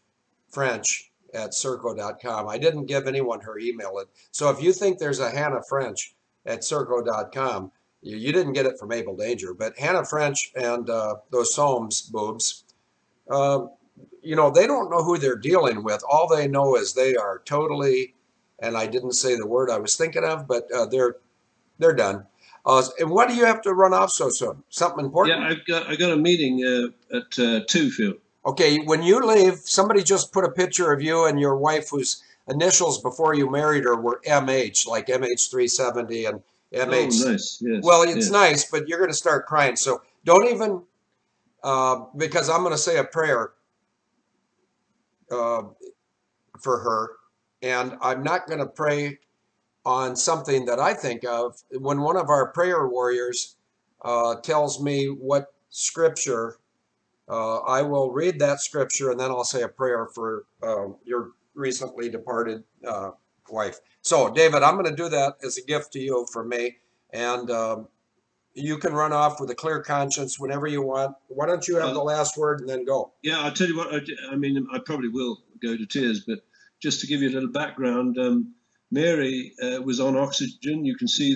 French at Serco.com. I didn't give anyone her email. So if you think there's a Hannah French at Serco.com, you didn't get it from Abel Danger. But Hannah French and those Soames boobs, they don't know who they're dealing with. All they know is they are totally, and I didn't say the word I was thinking of, but they're done. And what do you have to run off so soon? Something important? Yeah, I got a meeting at 2, Phil. Okay, when you leave, somebody just put a picture of you and your wife whose initials before you married her were MH, like MH370 and MH. Oh, nice. Yes. Well, it's nice, but you're going to start crying. So don't even, because I'm going to say a prayer for her, and I'm not going to pray on something that I think of. When one of our prayer warriors tells me what scripture, I will read that scripture, and then I'll say a prayer for your recently departed wife. So, David, I'm going to do that as a gift to you from me, and you can run off with a clear conscience whenever you want. Why don't you have the last word and then go? Yeah, I'll tell you what, I mean, I probably will go to tears, but just to give you a little background, Mary was on oxygen. You can see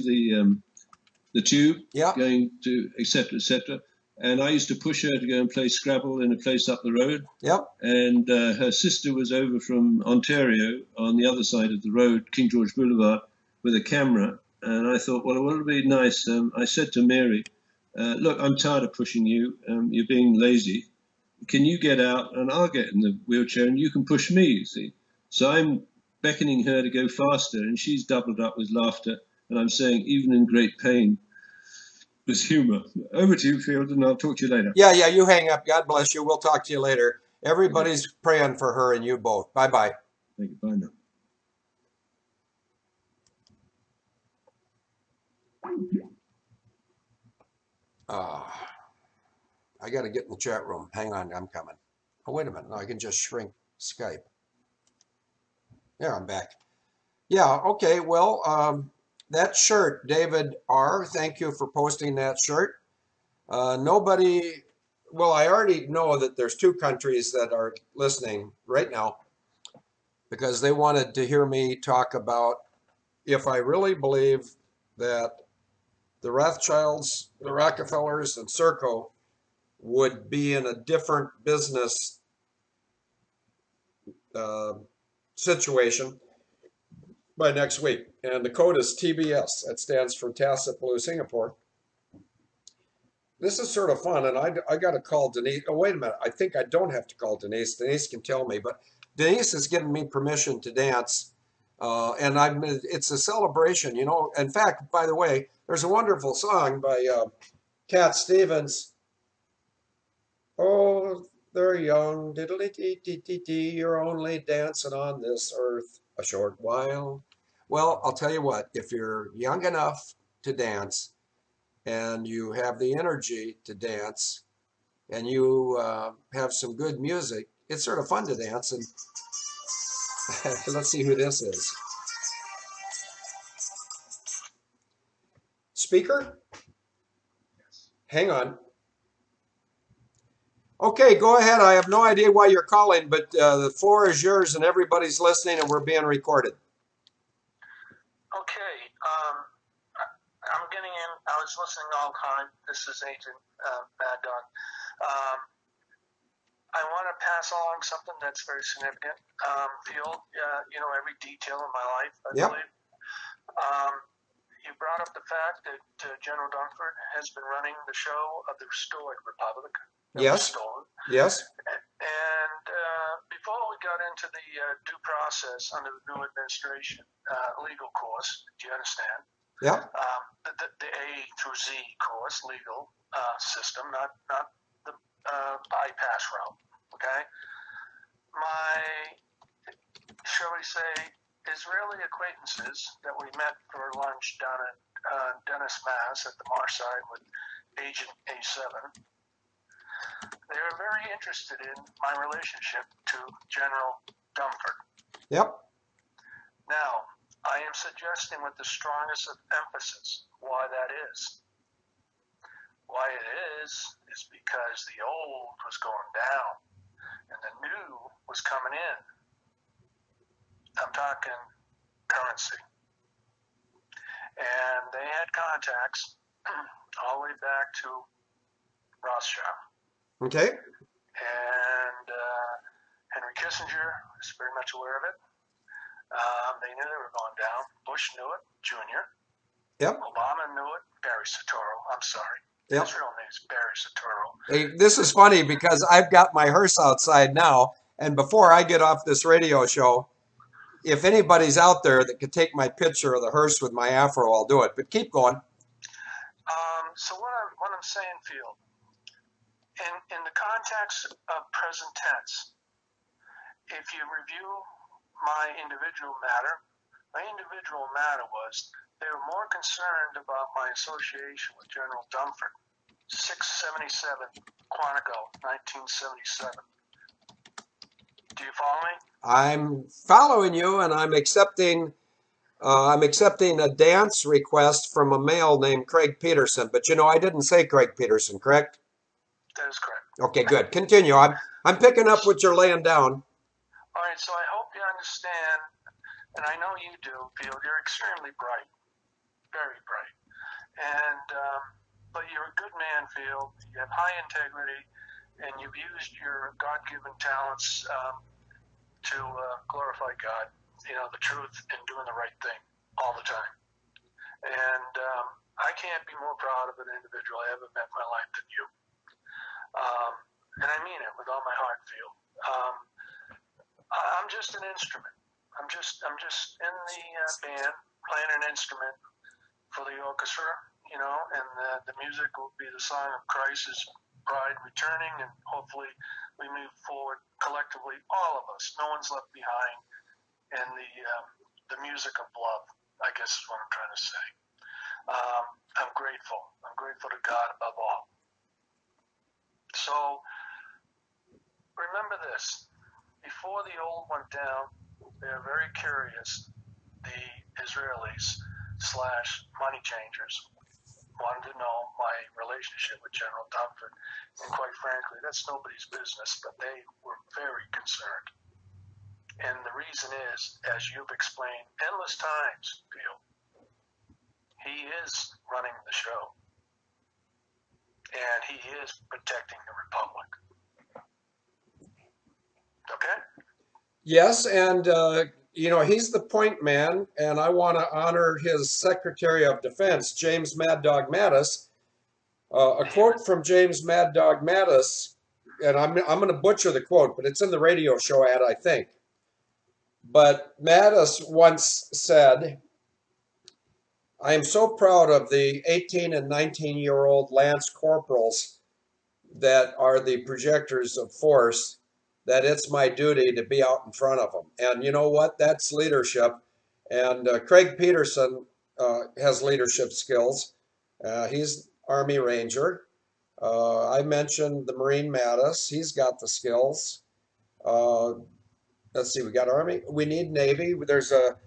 the tube going to et cetera, et cetera. And I used to push her to go and play Scrabble in a place up the road. Yep. And her sister was over from Ontario on the other side of the road, King George Boulevard, with a camera. And I thought, well, it would be nice. I said to Mary, look, I'm tired of pushing you. You're being lazy. Can you get out and I'll get in the wheelchair and you can push me, you see. So I'm beckoning her to go faster and she's doubled up with laughter. And I'm saying, even in great pain, there's humor. Over to you, Field, and I'll talk to you later. Yeah, you hang up. God bless you. We'll talk to you later. Everybody's praying for her and you both. Bye-bye. Thank you. Bye now. I got to get in the chat room. Hang on, I'm coming. Oh, wait a minute. No, I can just shrink Skype. There, I'm back. Yeah, okay. Well, that shirt, David R., thank you for posting that shirt. Nobody, well, I already know that there's 2 countries that are listening right now because they wanted to hear me talk about if I really believe that the Rothschilds, the Rockefellers, and Serco would be in a different business situation by next week. And the code is TBS. That stands for Tacit Blue Singapore. This is sort of fun, and I got to call Denise. Oh, wait a minute. I think I don't have to call Denise. Denise can tell me, but Denise has given me permission to dance, and it's a celebration, you know. In fact, by the way, there's a wonderful song by Cat Stevens. Oh, they're young, diddly-dee-dee-dee-dee, you're only dancing on this earth a short while. Well, I'll tell you what, if you're young enough to dance and you have the energy to dance and you have some good music, it's sort of fun to dance. And let's see who this is. Speaker? Hang on. Okay, go ahead. I have no idea why you're calling, but the floor is yours and everybody's listening and we're being recorded. Okay, I'm getting in. I was listening all the time. This is Agent Mad Dog. I want to pass along something that's very significant. Field, you know, every detail of my life, I believe. You brought up the fact that General Dunford has been running the show of the restored republic. Yes. Stolen. Yes. And before we got into the due process under the new administration legal course, do you understand? Yeah. The A through Z course, legal system, not the bypass route. Okay. My, shall we say, Israeli acquaintances that we met for lunch down at Dennis, Mass. At the Marside with Agent A7. They were very interested in my relationship to General Dunford. Yep. Now, I am suggesting with the strongest of emphasis why that is. Why it is because the old was going down and the new was coming in. I'm talking currency. And they had contacts all the way back to Rothschild. Okay. And Henry Kissinger is very much aware of it. They knew they were going down. Bush knew it, Jr. Yep. Obama knew it. Barry Soetoro. I'm sorry. Yep. His real name is Barry Soetoro. Hey, this is funny because I've got my hearse outside now, and before I get off this radio show, if anybody's out there that could take my picture of the hearse with my afro, I'll do it. But keep going. So what I'm saying, Field, in the context of present tense, if you review my individual matter was they were more concerned about my association with General Dunford, 677 Quantico, 1977. Do you follow me? I'm following you, and I'm accepting a dance request from a male named Craig Peterson. But you know, I didn't say Craig Peterson, correct? That is correct. Okay, good. Continue. I'm picking up what you're laying down. All right, so I hope you understand, and I know you do, Field. You're extremely bright, very bright, and but you're a good man, Field. You have high integrity, and you've used your God-given talents to glorify God. You know, the truth and doing the right thing all the time. And I can't be more proud of an individual I ever met in my life than you. And I mean it with all my heart, Field. I'm just an instrument. I'm just in the band playing an instrument for the orchestra, you know, and the music will be the song of Christ's bride returning, and hopefully we move forward collectively, all of us. No one's left behind, and the music of love, I guess is what I'm trying to say. I'm grateful. I'm grateful to God above all. So remember this. Before the old went down, they're very curious. The Israelis / money changers wanted to know my relationship with General Dunford. And quite frankly, that's nobody's business, but they were very concerned. And the reason is, as you've explained endless times, Bill, he is running the show. And he is protecting the Republic. Okay? Yes, and you know, he's the point man, and I want to honor his Secretary of Defense, James Mad Dog Mattis. A quote from James Mad Dog Mattis, and I'm going to butcher the quote, but it's in the radio show ad, I think. But Mattis once said, "I am so proud of the 18 and 19-year-old Lance Corporals that are the projectors of force, that it's my duty to be out in front of them." And you know what? That's leadership. And Craig Peterson has leadership skills. He's Army Ranger. I mentioned the Marine Mattis. He's got the skills. Let's see, we got Army. We need Navy. There's a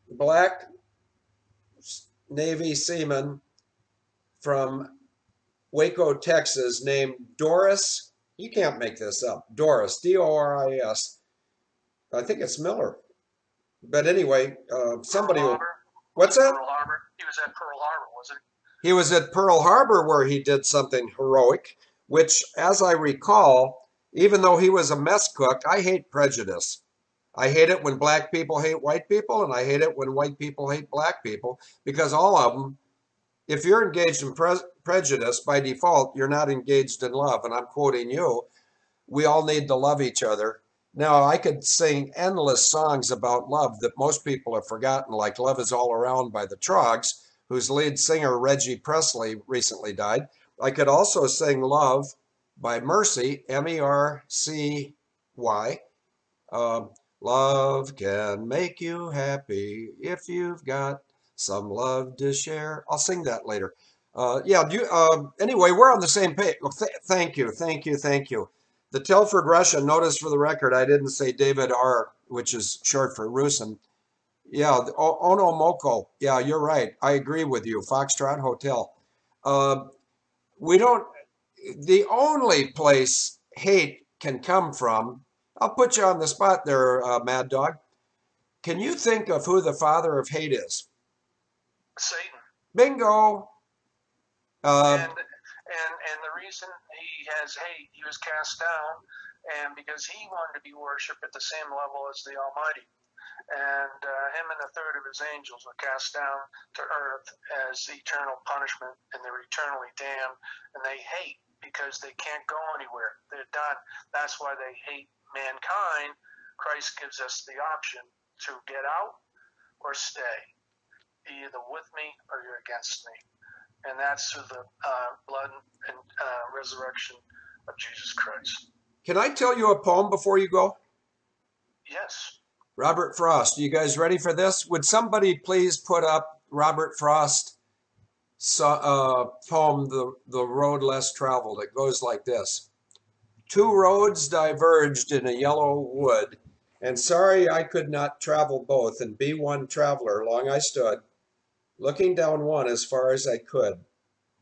black Navy seaman from Waco, Texas, named Doris. You can't make this up. Doris, D-O-R-I-S. I think it's Miller. But anyway, somebody will. What's that? Pearl Harbor. He was at Pearl Harbor, wasn't he? He was at Pearl Harbor where he did something heroic, which, as I recall, even though he was a mess cook, I hate prejudice. I hate it when black people hate white people, and I hate it when white people hate black people, because all of them, if you're engaged in prejudice, by default, you're not engaged in love. And I'm quoting you. We all need to love each other. Now, I could sing endless songs about love that most people have forgotten, like Love Is All Around by the Trogs, whose lead singer, Reggie Presley, recently died. I could also sing Love by Mercy, M-E-R-C-Y. Love can make you happy if you've got some love to share. I'll sing that later. Anyway, we're on the same page. Well, thank you. The Telford Russian, notice for the record, I didn't say David R., which is short for Rusin. Yeah, Onomoko. Yeah, you're right. I agree with you. Foxtrot Hotel. The only place hate can come from, I'll put you on the spot there, Mad Dog. Can you think of who the father of hate is? Satan. Bingo. And the reason he has hate, he was cast down, and because he wanted to be worshipped at the same level as the Almighty. And him and a third of his angels were cast down to earth as eternal punishment, and they're eternally damned, and they hate because they can't go anywhere. They're done. That's why they hate mankind. Christ gives us the option to get out or stay. You're either with me or you're against me. And that's through the blood and resurrection of Jesus Christ. Can I tell you a poem before you go? Yes. Robert Frost. You guys ready for this? Would somebody please put up Robert Frost poem, The Road Less Traveled? It goes like this. Two roads diverged in a yellow wood, and sorry I could not travel both, and be one traveler. Long I stood, looking down one as far as I could.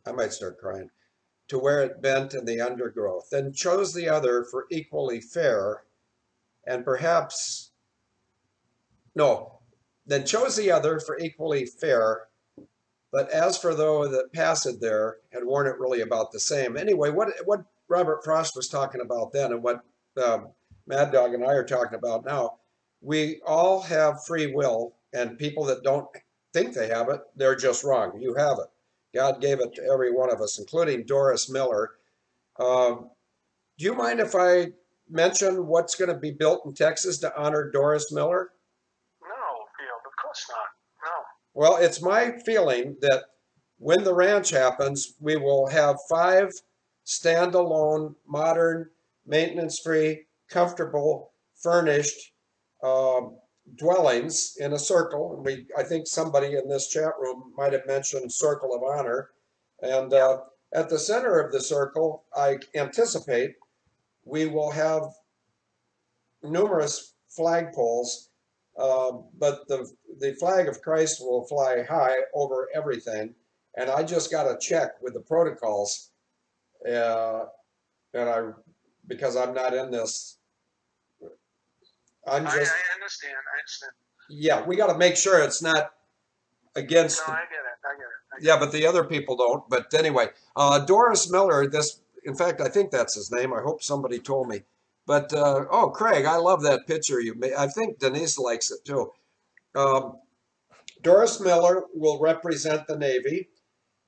I might start crying. To where it bent in the undergrowth, then chose the other for equally fair, and perhaps, no, then chose the other for equally fair, but as for those that passed there, had worn it really about the same. Anyway, what Robert Frost was talking about then, and what Mad Dog and I are talking about now, we all have free will, and people that don't think they have it, they're just wrong. You have it. God gave it to every one of us, including Doris Miller. Do you mind if I mention what's going to be built in Texas to honor Doris Miller? No, Field, of course not. No. Well, it's my feeling that when the ranch happens, we will have 5 standalone, modern, maintenance-free, comfortable, furnished dwellings in a circle. And I think somebody in this chat room might have mentioned Circle of Honor. And at the center of the circle, I anticipate we will have numerous flagpoles, but the flag of Christ will fly high over everything. And I just got to check with the protocols, because I'm not in this. I understand. Yeah, we got to make sure it's not against. No, I get it. Yeah, but the other people don't. But anyway, Doris Miller. In fact, I think that's his name. I hope somebody told me. But oh, Craig, I love that picture you made. I think Denise likes it too. Doris Miller will represent the Navy.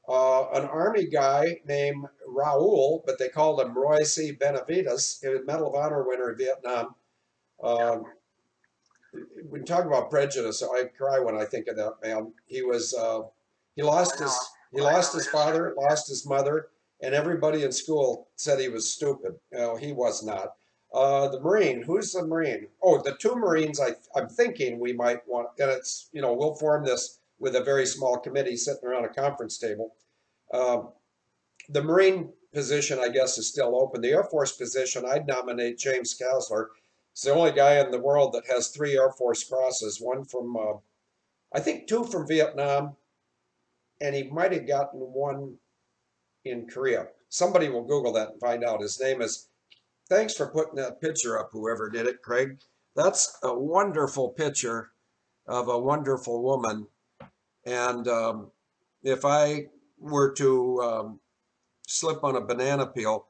An Army guy named Raul, but they called him Roy C. Benavides, a Medal of Honor winner in Vietnam. We talk about prejudice. I cry when I think of that man. He lost his father, lost his mother, and everybody in school said he was stupid. He was not. The Marine, who's the Marine? Oh, the 2 Marines I'm thinking we might want, and it's, we'll form this with a very small committee sitting around a conference table. The Marine position, I guess, is still open. The Air Force position, I'd nominate James Kasler. He's the only guy in the world that has 3 Air Force crosses, one from, I think 2 from Vietnam, and he might have gotten 1 in Korea. Somebody will Google that and find out. His name is, thanks for putting that picture up, whoever did it, Craig. That's a wonderful picture of a wonderful woman. And if I were to slip on a banana peel,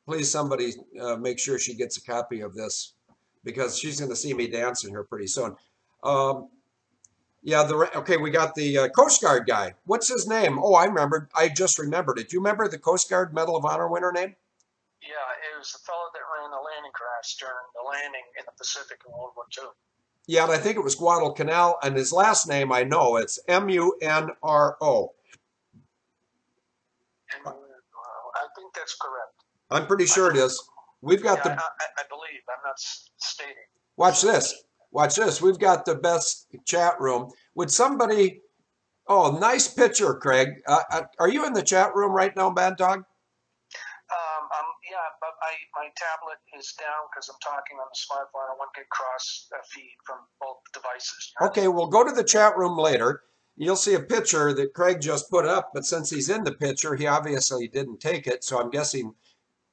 please somebody make sure she gets a copy of this, because she's going to see me dancing here pretty soon. Yeah, okay, we got the Coast Guard guy. What's his name? Oh, I just remembered it. Do you remember the Coast Guard Medal of Honor winner name? Yeah, it was the fellow that ran the landing craft during the landing in the Pacific in World War II. Yeah, and I think it was Guadalcanal, and his last name I know. It's Munro. I think that's correct. I'm pretty sure it is. We've got I believe. I'm not stating. Watch this. Watch this. We've got the best chat room. Would somebody? Oh, nice picture, Craig. Are you in the chat room right now, Bad Dog? Yeah, but my tablet is down because I'm talking on the smartphone. I want to get cross feed from both devices. Okay, we'll go to the chat room later. You'll see a picture that Craig just put up, but since he's in the picture, he obviously didn't take it. So I'm guessing,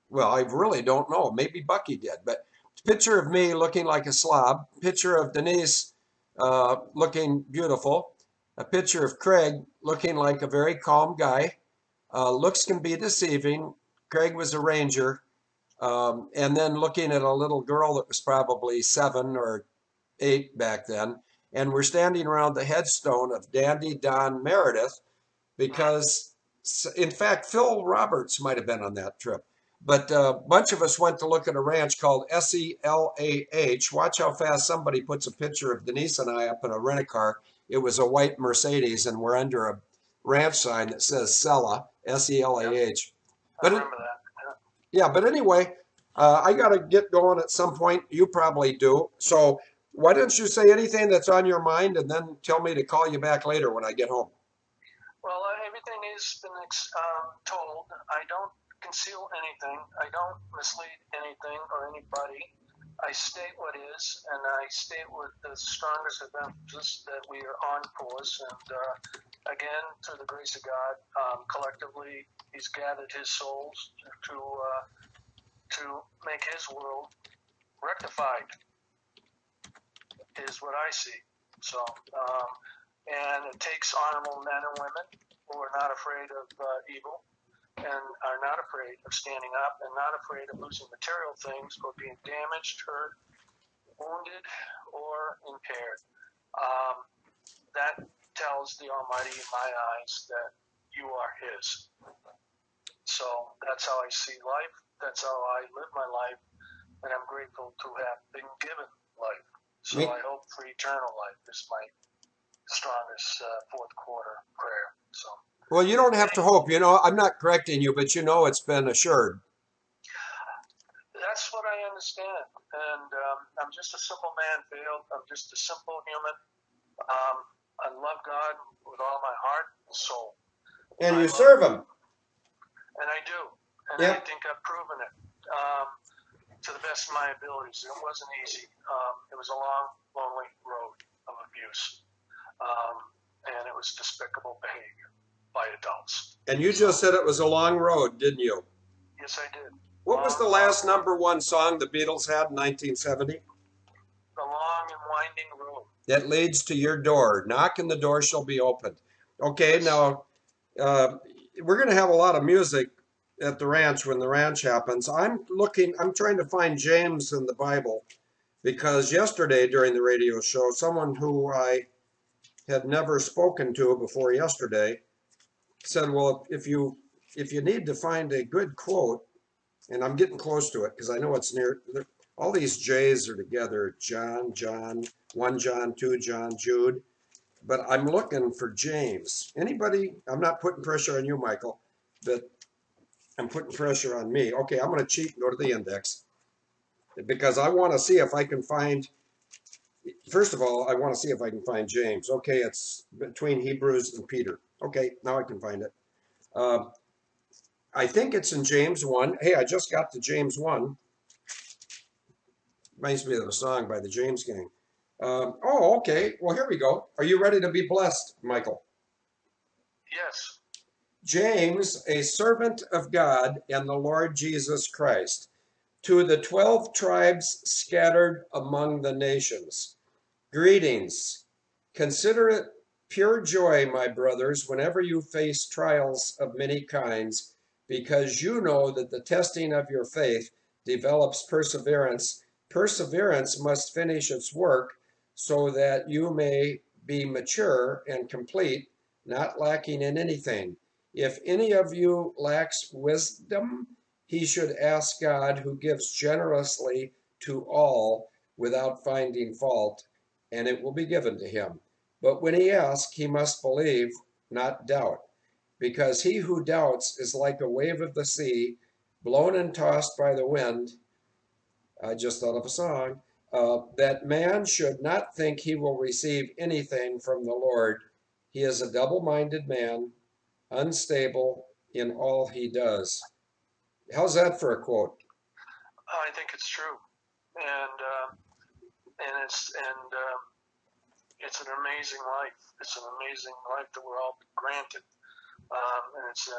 well, I really don't know. Maybe Bucky did. But picture of me looking like a slob. Picture of Denise looking beautiful. A picture of Craig looking like a very calm guy. Looks can be deceiving. Craig was a ranger. And then looking at a little girl that was probably 7 or 8 back then. And we're standing around the headstone of Dandy Don Meredith because, in fact, Phil Roberts might have been on that trip. But a bunch of us went to look at a ranch called SELAH. Watch how fast somebody puts a picture of Denise and I up in a rent-a-car. It was a white Mercedes, and we're under a ranch sign that says Sela, S-E-L-A-H. I remember that. Yeah, but anyway, I got to get going at some point. You probably do. So why don't you say anything that's on your mind and then tell me to call you back later when I get home? Well, everything is been told. I don't conceal anything. I don't mislead anything or anybody. I state what is, and I state with the strongest of emphasis that we are on course. And again, through the grace of God, collectively, He's gathered His souls to make His world rectified, is what I see. So, and it takes honorable men and women who are not afraid of evil, and are not afraid of standing up, and not afraid of losing material things or being damaged, hurt, wounded, or impaired. That tells the Almighty in my eyes that you are His. So that's how I see life. That's how I live my life, and I'm grateful to have been given life. So I hope for eternal life is my strongest fourth quarter prayer. So. Well, you don't have to hope. You know, I'm not correcting you, but you know it's been assured. That's what I understand, and I'm just a simple man, Field. I'm just a simple human. I love God with all my heart and soul. And you serve Him. And I do. And I think I've proven it to the best of my abilities. It wasn't easy. It was a long, lonely road of abuse. And it was despicable behavior by adults. And you just said it was a long road, didn't you? Yes, I did. What was the last #1 song the Beatles had in 1970? The long and winding road. That leads to your door. Knock and the door shall be opened. Okay, now we're going to have a lot of music at the ranch when the ranch happens. I'm trying to find James in the Bible, because yesterday during the radio show, someone who I had never spoken to before yesterday said, well, if you need to find a good quote, and I'm getting close to it because I know it's near, all these J's are together, John, 1 John, 2 John, Jude, but I'm looking for James. Anybody? I'm not putting pressure on you, Michael, but I'm putting pressure on me. Okay, I'm going to cheat and go to the index because I want to see if I can find, first of all, I want to see if I can find James. Okay, it's between Hebrews and Peter. Okay, now I can find it. I think it's in James 1. Hey, I just got to James 1. Reminds me of a song by the James Gang. Oh, okay. Well, here we go. Are you ready to be blessed, Michael? Yes. James, a servant of God and the Lord Jesus Christ, to the 12 tribes scattered among the nations. Greetings. Consider it pure joy, my brothers, whenever you face trials of many kinds, because you know that the testing of your faith develops perseverance. Perseverance must finish its work so that you may be mature and complete, not lacking in anything. If any of you lacks wisdom, he should ask God, who gives generously to all without finding fault, and it will be given to him. But when he asks, he must believe, not doubt, because he who doubts is like a wave of the sea, blown and tossed by the wind. I just thought of a song. That man should not think he will receive anything from the Lord. He is a double-minded man, unstable in all he does. How's that for a quote? I think it's true, and it's an amazing life. It's an amazing life that we're all granted, and it's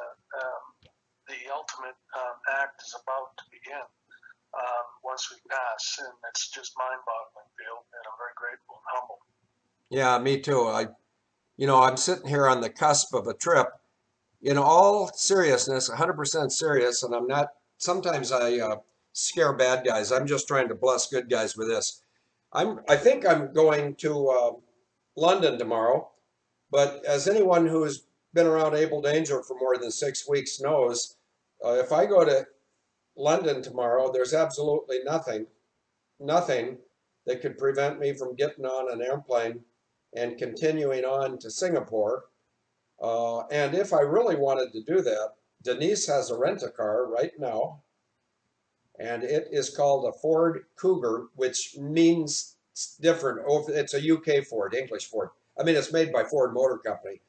the ultimate act is about to begin once we pass, and it's just mind-boggling, Bill. And I'm very grateful and humble. Yeah, me too. I'm sitting here on the cusp of a trip. In all seriousness, 100% serious, and I'm not. Sometimes I scare bad guys. I'm just trying to bless good guys with this. I think I'm going to London tomorrow, but as anyone who's been around Abel Danger for more than 6 weeks knows, if I go to London tomorrow, there's absolutely nothing that could prevent me from getting on an airplane and continuing on to Singapore. And if I really wanted to do that, Denise has a rent-a-car right now, and it is called a Ford Cougar, which means different. It's a UK Ford, English Ford. I mean, it's made by Ford Motor Company.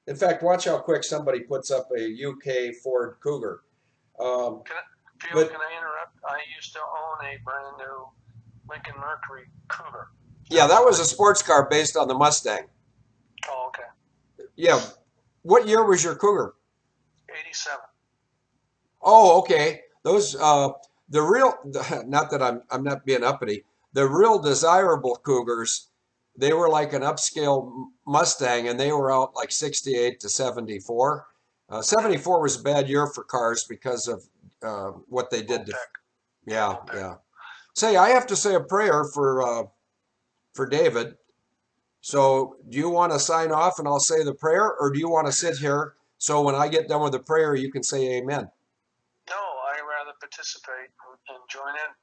In fact, watch how quick somebody puts up a UK Ford Cougar. Can I interrupt? I used to own a brand new Lincoln Mercury Cougar. Yeah, that was a sports car based on the Mustang. Oh, okay. Yeah. What year was your Cougar? 87. Oh, okay. Those the real, not that I'm not being uppity, the real desirable Cougars, they were like an upscale Mustang, and they were out like 68 to 74. 74 was a bad year for cars because of what they did to. Yeah. Say, I have to say a prayer for David. So do you want to sign off and I'll say the prayer, or do you want to sit here so when I get done with the prayer, you can say amen? No, I rather participate and join in.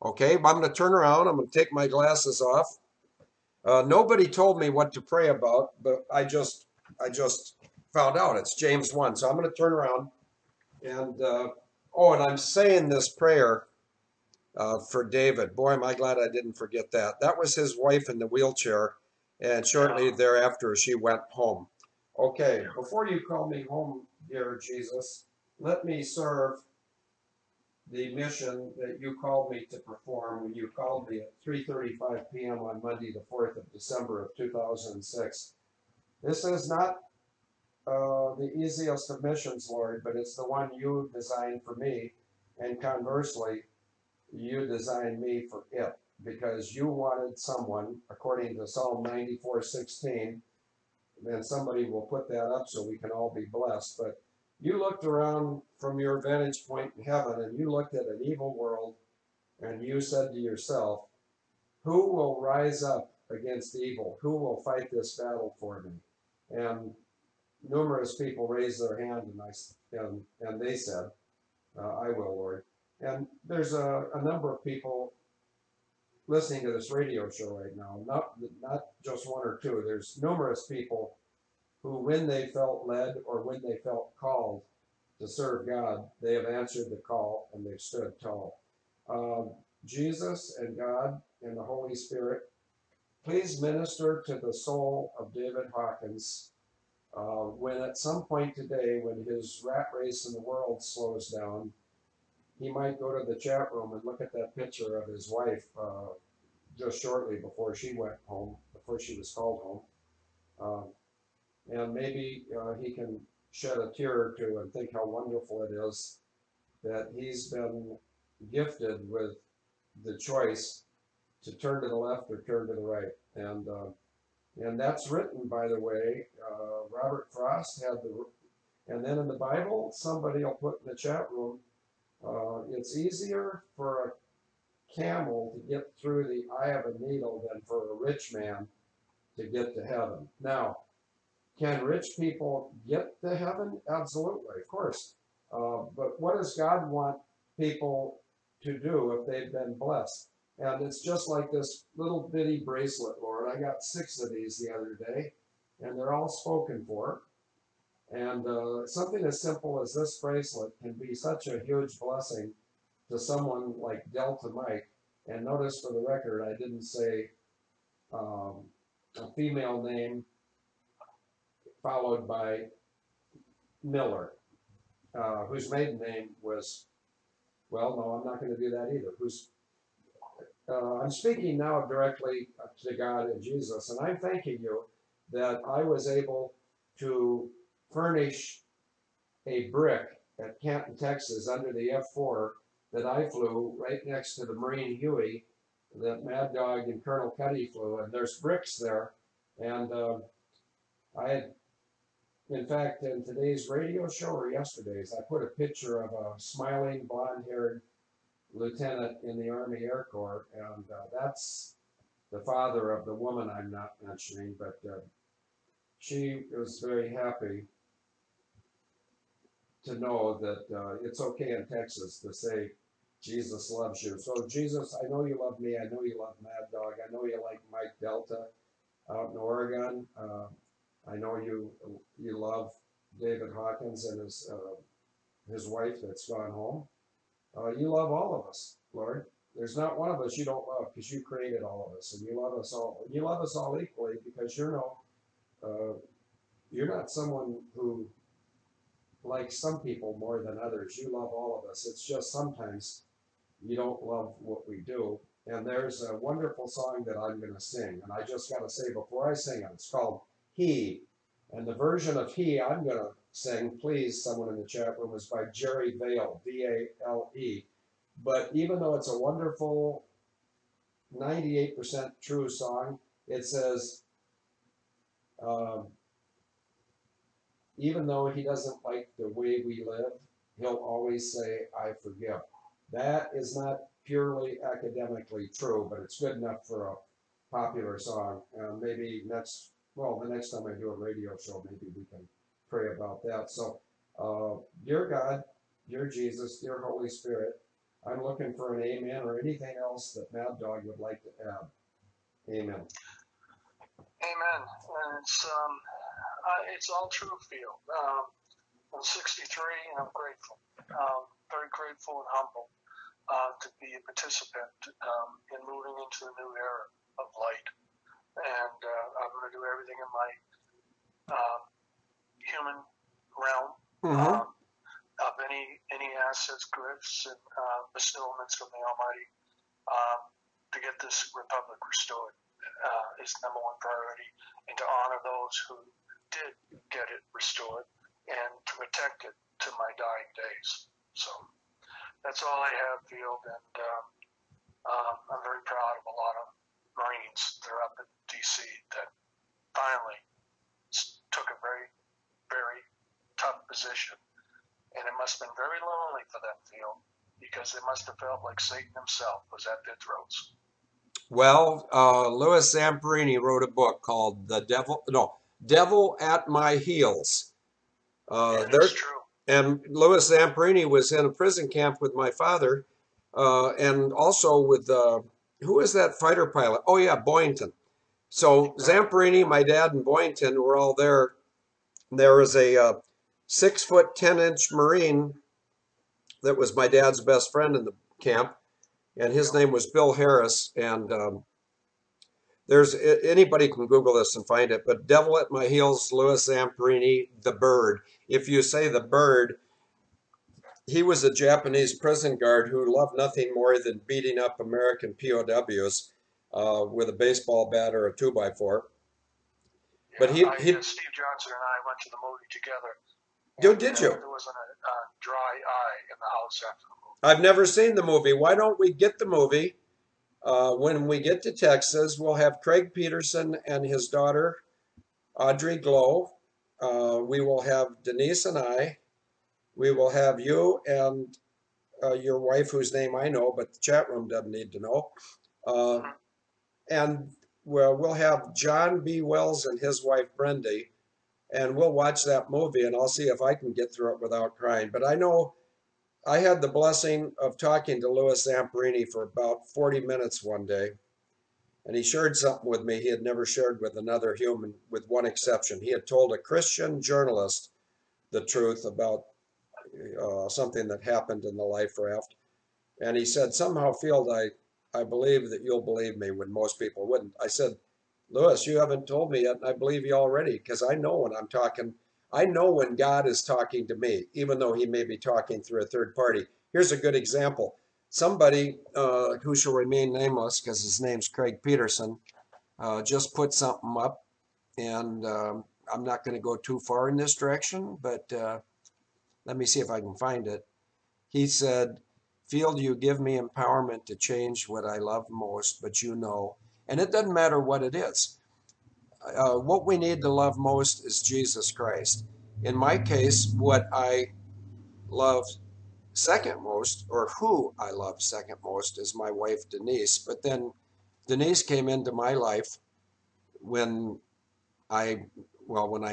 Okay, I'm going to turn around. I'm going to take my glasses off. Nobody told me what to pray about, but I just found out it's James 1. So I'm going to turn around and and I'm saying this prayer for David. Boy, am I glad I didn't forget that. That was his wife in the wheelchair, and shortly thereafter she went home. Okay, before you call me home, dear Jesus, let me serve the mission that you called me to perform when you called me at 3:35 p.m. on Monday, the 4th of December of 2006. This is not the easiest of missions, Lord, but it's the one you designed for me, and conversely, you designed me for it, because you wanted someone, according to Psalm 94:16, and somebody will put that up so we can all be blessed, but you looked around from your vantage point in heaven and you looked at an evil world and you said to yourself, who will rise up against evil? Who will fight this battle for me? And numerous people raised their hand and they said, I will, Lord. And there's a number of people listening to this radio show right now, not just one or two. There's numerous people who, when they felt led or when they felt called to serve God, they have answered the call and they've stood tall. Jesus and God and the Holy Spirit, please minister to the soul of David Hawkins when at some point today, when his rat race in the world slows down, he might go to the chat room and look at that picture of his wife just shortly before she went home, before she was called home. And maybe he can shed a tear or two and think how wonderful it is that he's been gifted with the choice to turn to the left or turn to the right. And that's written, by the way. Robert Frost had and then in the Bible, somebody will put in the chat room, it's easier for a camel to get through the eye of a needle than for a rich man to get to heaven. Now, can rich people get to heaven? Absolutely, of course. But what does God want people to do if they've been blessed? And it's just like this little bitty bracelet, Lord. I got 6 of these the other day, and they're all spoken for. And something as simple as this bracelet can be such a huge blessing to someone like Delta Mike. And notice for the record, I didn't say a female name followed by Miller, whose maiden name was, well, no, I'm not going to do that either. I'm speaking now directly to God and Jesus, and I'm thanking you that I was able to furnish a brick at Canton, Texas, under the F-4 that I flew right next to the Marine Huey that Mad Dog and Colonel Cuddy flew, and there's bricks there. And I had, in fact, in today's radio show or yesterday's, I put a picture of a smiling, blonde-haired lieutenant in the Army Air Corps, and that's the father of the woman I'm not mentioning, but she was very happy to know that it's okay in Texas to say Jesus loves you. So Jesus, I know you love me. I know you love Mad Dog. I know you like Mike Delta out in Oregon. I know you love David Hawkins and his wife that's gone home. You love all of us, Lord. There's not one of us you don't love, because you created all of us, and you love us all. And you love us all equally, because you're not someone who likes some people more than others. You love all of us. It's just sometimes you don't love what we do. And there's a wonderful song that I'm going to sing, and I just got to say before I sing it, it's called He. And the version of He I'm going to sing, please, someone in the chat room, is by Jerry Vale, V-A-L-E. But even though it's a wonderful 98% true song, it says, even though he doesn't like the way we live, he'll always say, I forgive. That is not purely academically true, but it's good enough for popular song. Maybe the next time I do a radio show, maybe we can pray about that. So, dear God, dear Jesus, dear Holy Spirit, I'm looking for an amen or anything else that Mad Dog would like to add. Amen. Amen. And it's all true, Field. I'm 63 and I'm grateful. Very grateful and humble to be a participant in moving into a new era of light. And I'm going to do everything in my human realm of any assets, gifts, and bestowments from the Almighty to get this republic restored is number one priority, and to honor those who did get it restored and to protect it to my dying days. So that's all I have, Field, and I'm very proud of a lot of Marines that are up in D.C. that finally took a very, very tough position. And it must have been very lonely for them, Field, because they must have felt like Satan himself was at their throats. Well, Louis Zamperini wrote a book called Devil at My Heels. That's true. And Louis Zamperini was in a prison camp with my father, and also with, who was that fighter pilot? Oh yeah, Boynton. So Zamperini, my dad, and Boynton were all there. There was a 6 foot 10-inch Marine that was my dad's best friend in the camp, and his name was Bill Harris. And there's anybody can Google this and find it. But Devil at My Heels, Louis Zamperini, The Bird. If you say The Bird, he was a Japanese prison guard who loved nothing more than beating up American POWs with a baseball bat or a 2x4. But Steve Johnson and I went to the movie together. Did you? There wasn't a dry eye in the house after the movie. I've never seen the movie. Why don't we get the movie? When we get to Texas, we'll have Craig Peterson and his daughter, Audrey Glow. We will have Denise and I. We will have you and your wife, whose name I know, but the chat room doesn't need to know. And we'll have John B. Wells and his wife, Brendy, and we'll watch that movie, and I'll see if I can get through it without crying. But I know I had the blessing of talking to Louis Zamperini for about 40 minutes one day, and he shared something with me he had never shared with another human, with one exception. He had told a Christian journalist the truth about something that happened in the life raft, and he said, somehow, Field, I believe that you'll believe me when most people wouldn't. I said, Louis, you haven't told me yet, and I believe you already, because I know when I'm talking. I know when God is talking to me, even though he may be talking through a third party. Here's a good example. Somebody who shall remain nameless, because his name's Craig Peterson, just put something up, and I'm not going to go too far in this direction, but let me see if I can find it. He said, Field, you give me empowerment to change what I love most, but you know, and it doesn't matter what it is. What we need to love most is Jesus Christ. In my case, what I love second most, or who I love second most, is my wife, Denise. But then Denise came into my life when I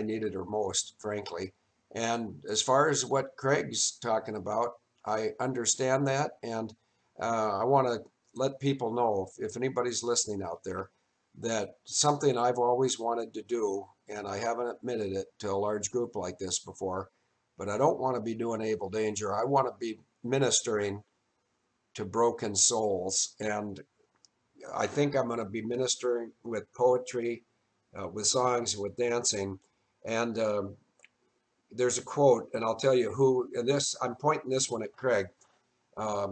needed her most, frankly. And as far as what Craig's talking about, I understand that. And I want to let people know, if anybody's listening out there, that something I've always wanted to do, and I haven't admitted it to a large group like this before, but I don't want to be doing Abel Danger. I want to be ministering to broken souls. And I think I'm going to be ministering with poetry, with songs, with dancing. And there's a quote, and I'll tell you who, and this, I'm pointing this one at Craig. I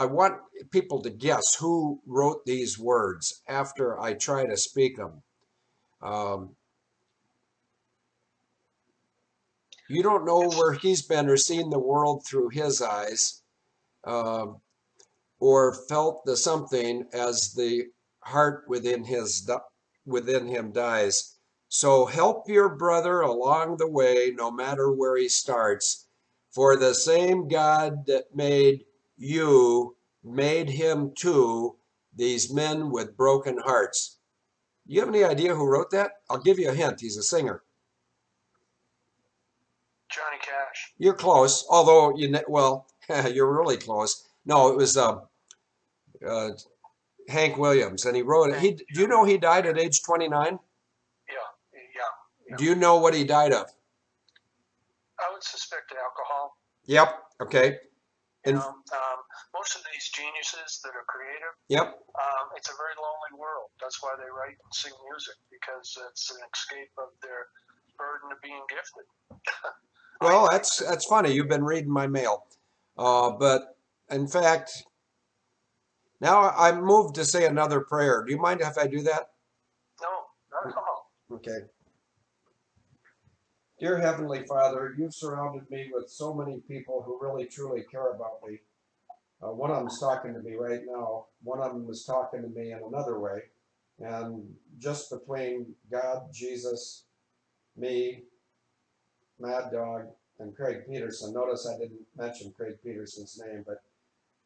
want people to guess who wrote these words after I try to speak them. You don't know where he's been or seen the world through his eyes, or felt the something as the heart within him dies. So help your brother along the way, no matter where he starts, for the same God that made you made him too. these men with broken hearts. Do you have any idea who wrote that? I'll give you a hint. He's a singer. Johnny Cash. You're close, although well, you're really close. No, it was Hank Williams, and he wrote it. Do you know he died at age 29? Yeah. Do you know what he died of? I would suspect alcohol. Yep. Okay. Most of these geniuses that are creative, yep. It's a very lonely world. That's why they write and sing music, because it's an escape of their burden of being gifted. Well, that's funny. You've been reading my mail. But in fact, now I'm moved to say another prayer. Do you mind if I do that? No, not at all. Okay. Dear Heavenly Father, you've surrounded me with so many people who really, truly care about me. One of them's talking to me right now. One of them was talking to me in another way. And just between God, Jesus, me, Mad Dog, and Craig Peterson. Notice I didn't mention Craig Peterson's name, but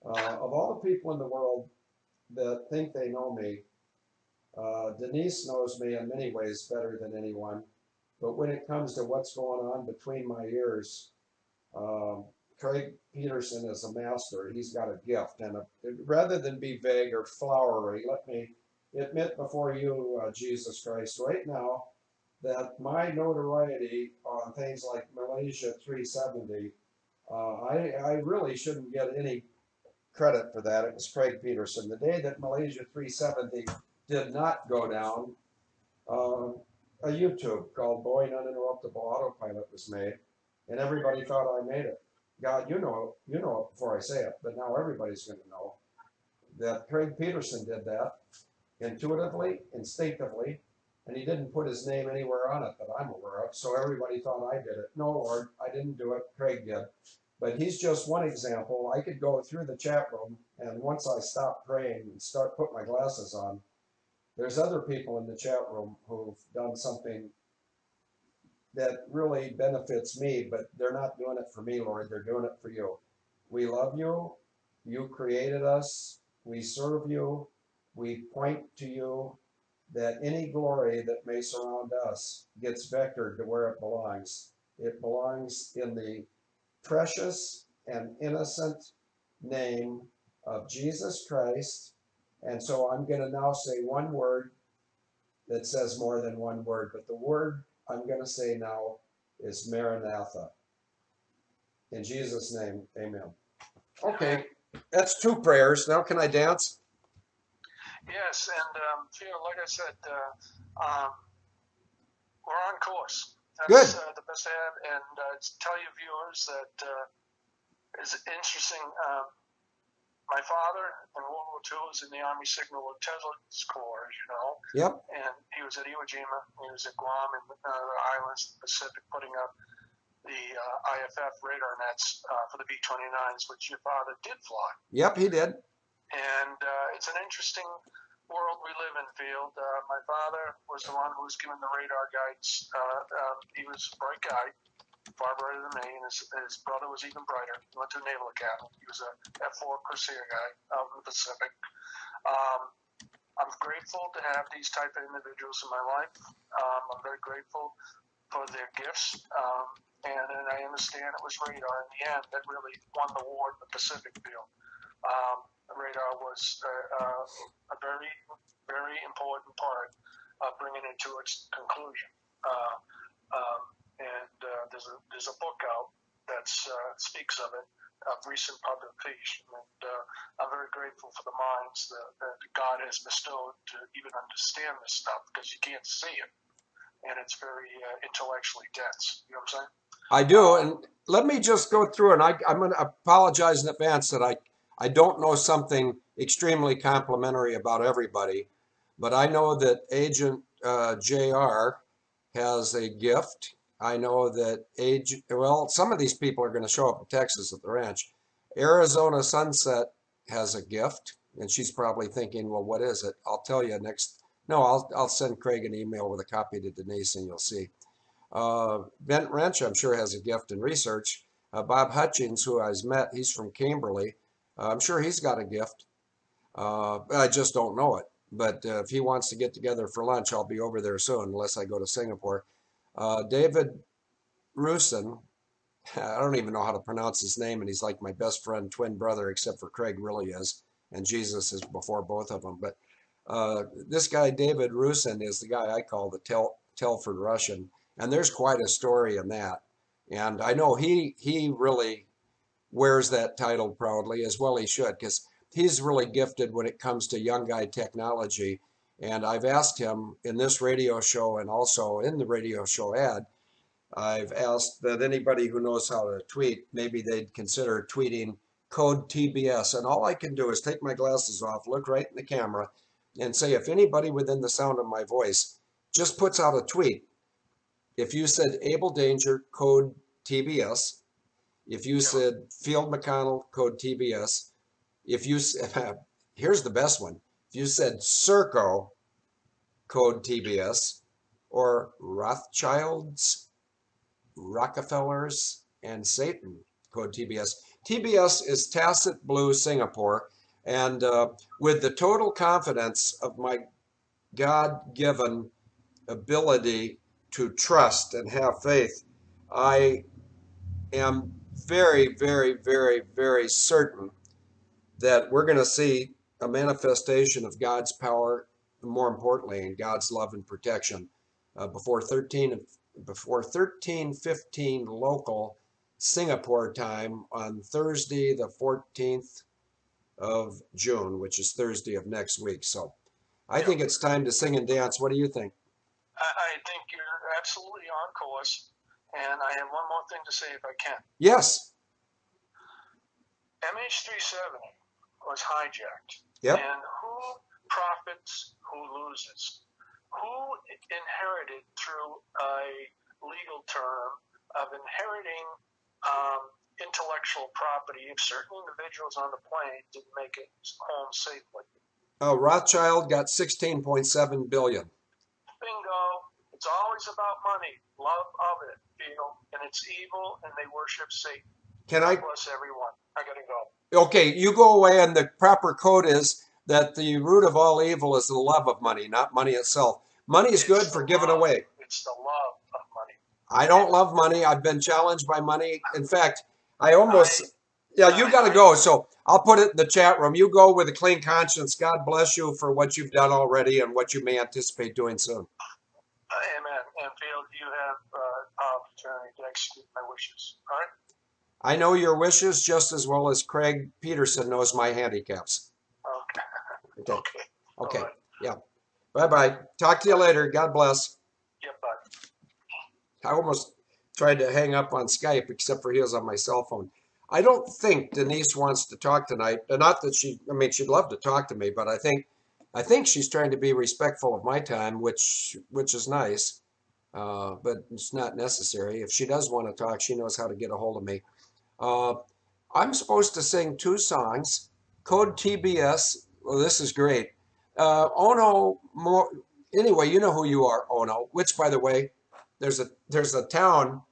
of all the people in the world that think they know me, Denise knows me in many ways better than anyone. But when it comes to what's going on between my ears, Craig Peterson is a master. He's got a gift. And rather than be vague or flowery, let me admit before you, Jesus Christ, right now, that my notoriety on things like Malaysia 370, I really shouldn't get any credit for that. It was Craig Peterson. The day that Malaysia 370 did not go down, a YouTube called Boeing Uninterruptible Autopilot was made, and everybody thought I made it. God, you know it before I say it, but now everybody's going to know that Craig Peterson did that intuitively, instinctively, and he didn't put his name anywhere on it that I'm aware of, so everybody thought I did it. No, Lord, I didn't do it. Craig did. But he's just one example. I could go through the chat room, and once I stop praying and start putting my glasses on, there's other people in the chat room who've done something that really benefits me, but they're not doing it for me, Lord. They're doing it for you. We love you. You created us. We serve you. We point to you, that any glory that may surround us gets vectored to where it belongs. It belongs in the precious and innocent name of Jesus Christ. And so I'm going to now say one word that says more than one word, but the word I'm going to say now is Maranatha. In Jesus' name, amen. Okay, that's two prayers. Now can I dance? Yes, and like I said, we're on course. That's the best I have. And tell your viewers that it's interesting. My father in World War II was in the Army Signal Intelligence Corps, as you know. Yep. And he was at Iwo Jima. He was at Guam and other islands, the Pacific, putting up the IFF radar nets for the B-29s, which your father did fly. Yep, he did. And it's an interesting world we live in, Field. My father was the one who was given the radar guides. He was a bright guy, far brighter than me, and his brother was even brighter. He went to Naval Academy. He was a F-4 Corsair guy out in the Pacific. I'm grateful to have these type of individuals in my life. I'm very grateful for their gifts. And I understand it was radar in the end that really won the war in the Pacific field. Radar was a very, very important part of bringing it to its conclusion. There's a book out that speaks of it, of recent publication, and I'm very grateful for the minds that God has bestowed to even understand this stuff, because you can't see it, and it's very intellectually dense. You know what I'm saying? I do, and let me just go through, and I'm going to apologize in advance that I don't know something extremely complimentary about everybody, but I know that Agent JR has a gift. I know that some of these people are going to show up in Texas at the ranch. Arizona Sunset has a gift, and she's probably thinking, well, what is it? I'll tell you next. No, I'll send Craig an email with a copy to Denise, and you'll see. Bent Wrench, I'm sure, has a gift in research. Bob Hutchins, who I've met, he's from Camberley. I'm sure he's got a gift. I just don't know it. But if he wants to get together for lunch, I'll be over there soon, unless I go to Singapore. David Rusin, I don't even know how to pronounce his name, and he's like my best friend, twin brother, except for Craig really is, and Jesus is before both of them. But this guy, David Rusin, is the guy I call the Telford Russian, and there's quite a story in that. And I know he really wears that title proudly, as well he should, because he's really gifted when it comes to young guy technology. And I've asked him in this radio show and also in the radio show ad, I've asked that anybody who knows how to tweet, maybe they'd consider tweeting code TBS. And all I can do is take my glasses off, look right in the camera, and say, if anybody within the sound of my voice just puts out a tweet, if you said Abel Danger, code TBS, if you said Field McConnell, code TBS, if you here's the best one, if you said Serco, code TBS, or Rothschilds, Rockefellers, and Satan, code TBS. TBS is Tacit Blue Singapore, and with the total confidence of my God-given ability to trust and have faith, I am very, very, very, very certain that we're going to see a manifestation of God's power, more importantly, in God's love and protection before 13:15 local Singapore time on Thursday, the 14th of June, which is Thursday of next week. So I think it's time to sing and dance. What do you think? I think you're absolutely on course. And I have one more thing to say if I can. Yes. MH370 was hijacked. Yep. And who profits, who loses? Who inherited through a legal term of inheriting intellectual property if certain individuals on the plane didn't make it home safely? Rothschild got 16.7 billion. Bingo. It's always about money, love of it, and it's evil, and they worship Satan. Can I bless everyone? I gotta go. Okay, you go away, and the proper code is that the root of all evil is the love of money, not money itself. Money is good for giving away. It's the love of money. I don't love money. I've been challenged by money. In fact, you got to go. So I'll put it in the chat room. You go with a clean conscience. God bless you for what you've done already and what you may anticipate doing soon. Amen. And Field, you have opportunity to execute my wishes. All right? I know your wishes just as well as Craig Peterson knows my handicaps. Okay. Okay. Right. Yeah. Bye-bye. Talk to you later. God bless. Yeah, bye. I almost tried to hang up on Skype, except for he was on my cell phone. I don't think Denise wants to talk tonight. Not that she'd love to talk to me, but I think she's trying to be respectful of my time, which is nice, but it's not necessary. If she does want to talk, she knows how to get a hold of me. I'm supposed to sing 2 songs. Code TBS. Well, this is great. Ono. Anyway, you know who you are, Ono. Which, by the way, there's a town.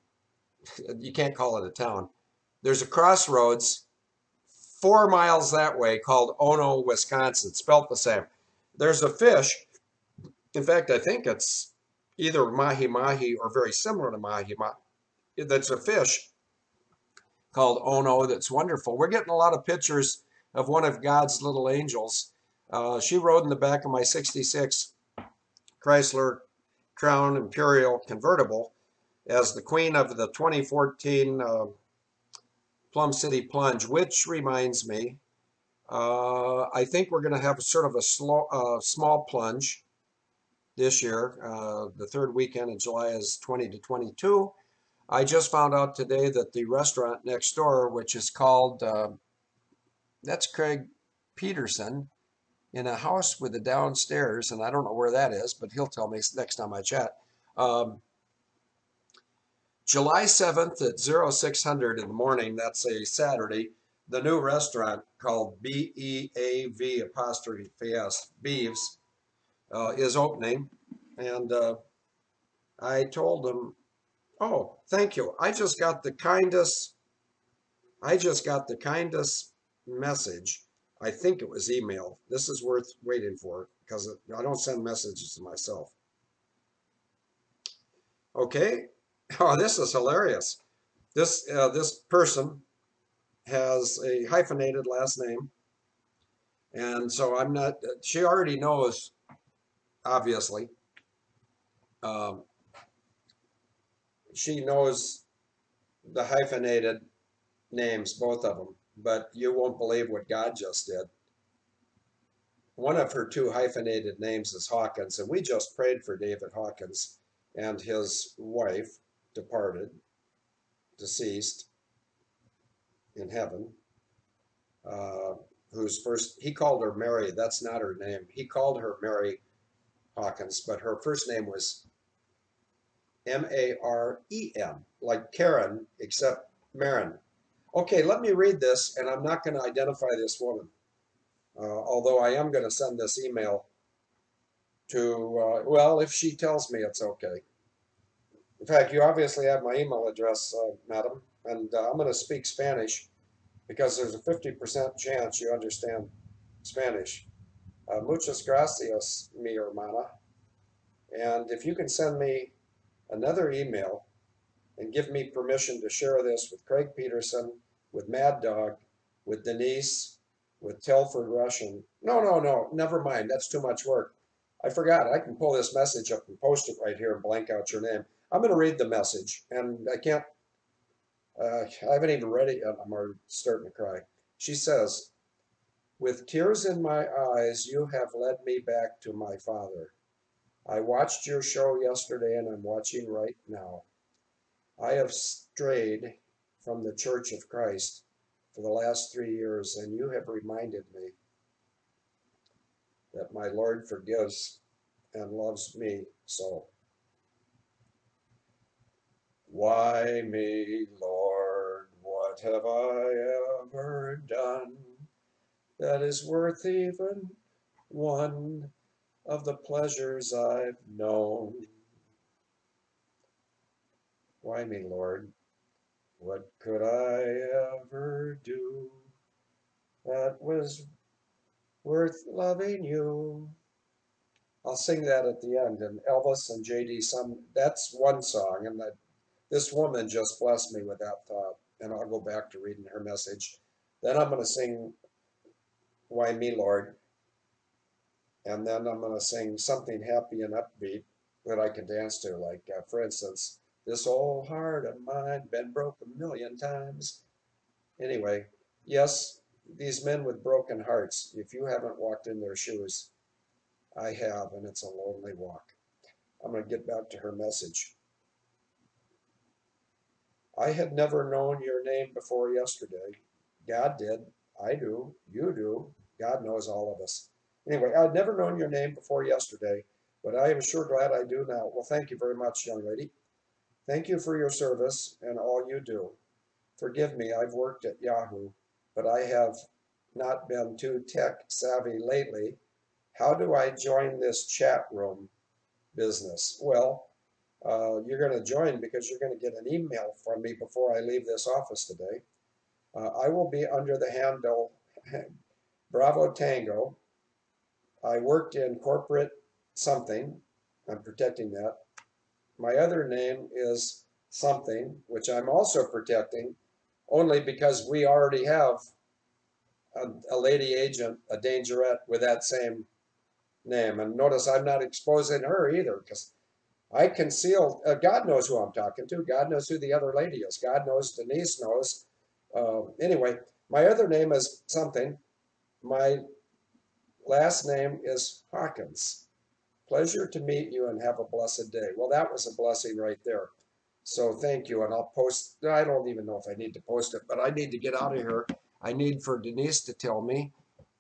You can't call it a town. There's a crossroads 4 miles that way called Ono, Wisconsin, spelt the same. There's a fish. In fact, I think it's either mahi-mahi or very similar to mahi-mahi. That's a fish called Ono that's wonderful. We're getting a lot of pictures of one of God's little angels. She rode in the back of my 66 Chrysler Crown Imperial convertible as the queen of the 2014 Plum City Plunge, which reminds me, I think we're going to have sort of a small plunge this year. The 3rd weekend in July is 20 to 22. I just found out today that the restaurant next door, which is called, that's Craig Peterson, in a house with a downstairs, and I don't know where that is, but he'll tell me next time I chat. July 7th at 0600 in the morning, that's a Saturday, the new restaurant called BEAV''S, Beeves, is opening. And I told them, oh, thank you. I just got the kindest message I think it was email. This is worth waiting for because I don't send messages to myself. Okay. Oh, this is hilarious. This person has a hyphenated last name, and so I'm not. She already knows, obviously. Um, she knows the hyphenated names, both of them, but you won't believe what God just did. One of her two hyphenated names is Hawkins, and we just prayed for David Hawkins and his wife, deceased in heaven, whose first, he called her Mary. That's not her name. He called her Mary Hawkins, but her first name was Maren, like Karen, except Marin. Okay, let me read this, and I'm not going to identify this woman, although I am going to send this email to, well, if she tells me it's okay. In fact, you obviously have my email address, madam, and I'm going to speak Spanish because there's a 50% chance you understand Spanish. Muchas gracias, mi hermana. And if you can send me another email and give me permission to share this with Craig Peterson, with Mad Dog, with Denise, with Telford Russian. No, never mind. That's too much work. I forgot. I can pull this message up and post it right here and blank out your name. I'm going to read the message, and I can't, I haven't even read it yet. I'm already starting to cry. She says, with tears in my eyes, you have led me back to my father. I watched your show yesterday, and I'm watching right now. I have strayed from the Church of Christ for the last 3 years, and you have reminded me that my Lord forgives and loves me so. Why me, Lord? What have I ever done that is worth even one of the pleasures I've known? Why me, Lord? What could I ever do that was worth loving you? I'll sing that at the end. And Elvis and JD, that's one song. And this woman just blessed me with that thought. And I'll go back to reading her message. Then I'm going to sing Why Me, Lord? And then I'm going to sing something happy and upbeat that I can dance to. Like, for instance, this old heart of mine been broke 1,000,000 times. Anyway, yes, these men with broken hearts, if you haven't walked in their shoes, I have, and it's a lonely walk. I'm going to get back to her message. I had never known your name before yesterday. God did. I do. You do. God knows all of us. Anyway, I'd never known your name before yesterday, but I am sure glad I do now. Well, thank you very much, young lady. Thank you for your service and all you do. Forgive me, I've worked at Yahoo, but I have not been too tech savvy lately. How do I join this chat room business? Well, you're going to join because you're going to get an email from me before I leave this office today. I will be under the handle Bravo Tango. I worked in corporate something. I'm protecting that. My other name is something, which I'm also protecting, only because we already have a lady agent, a dangerette with that same name. And notice I'm not exposing her either, because I concealed, God knows who I'm talking to. God knows who the other lady is. God knows, Denise knows. Anyway, my other name is something. My last name is Hawkins. Pleasure to meet you and have a blessed day. Well, that was a blessing right there. So thank you. And I'll post, I don't even know if I need to post it, but I need to get out of here. I need for Denise to tell me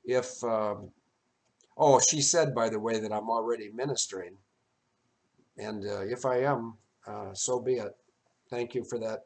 if, oh, she said, by the way, that I'm already ministering. And if I am, so be it. Thank you for that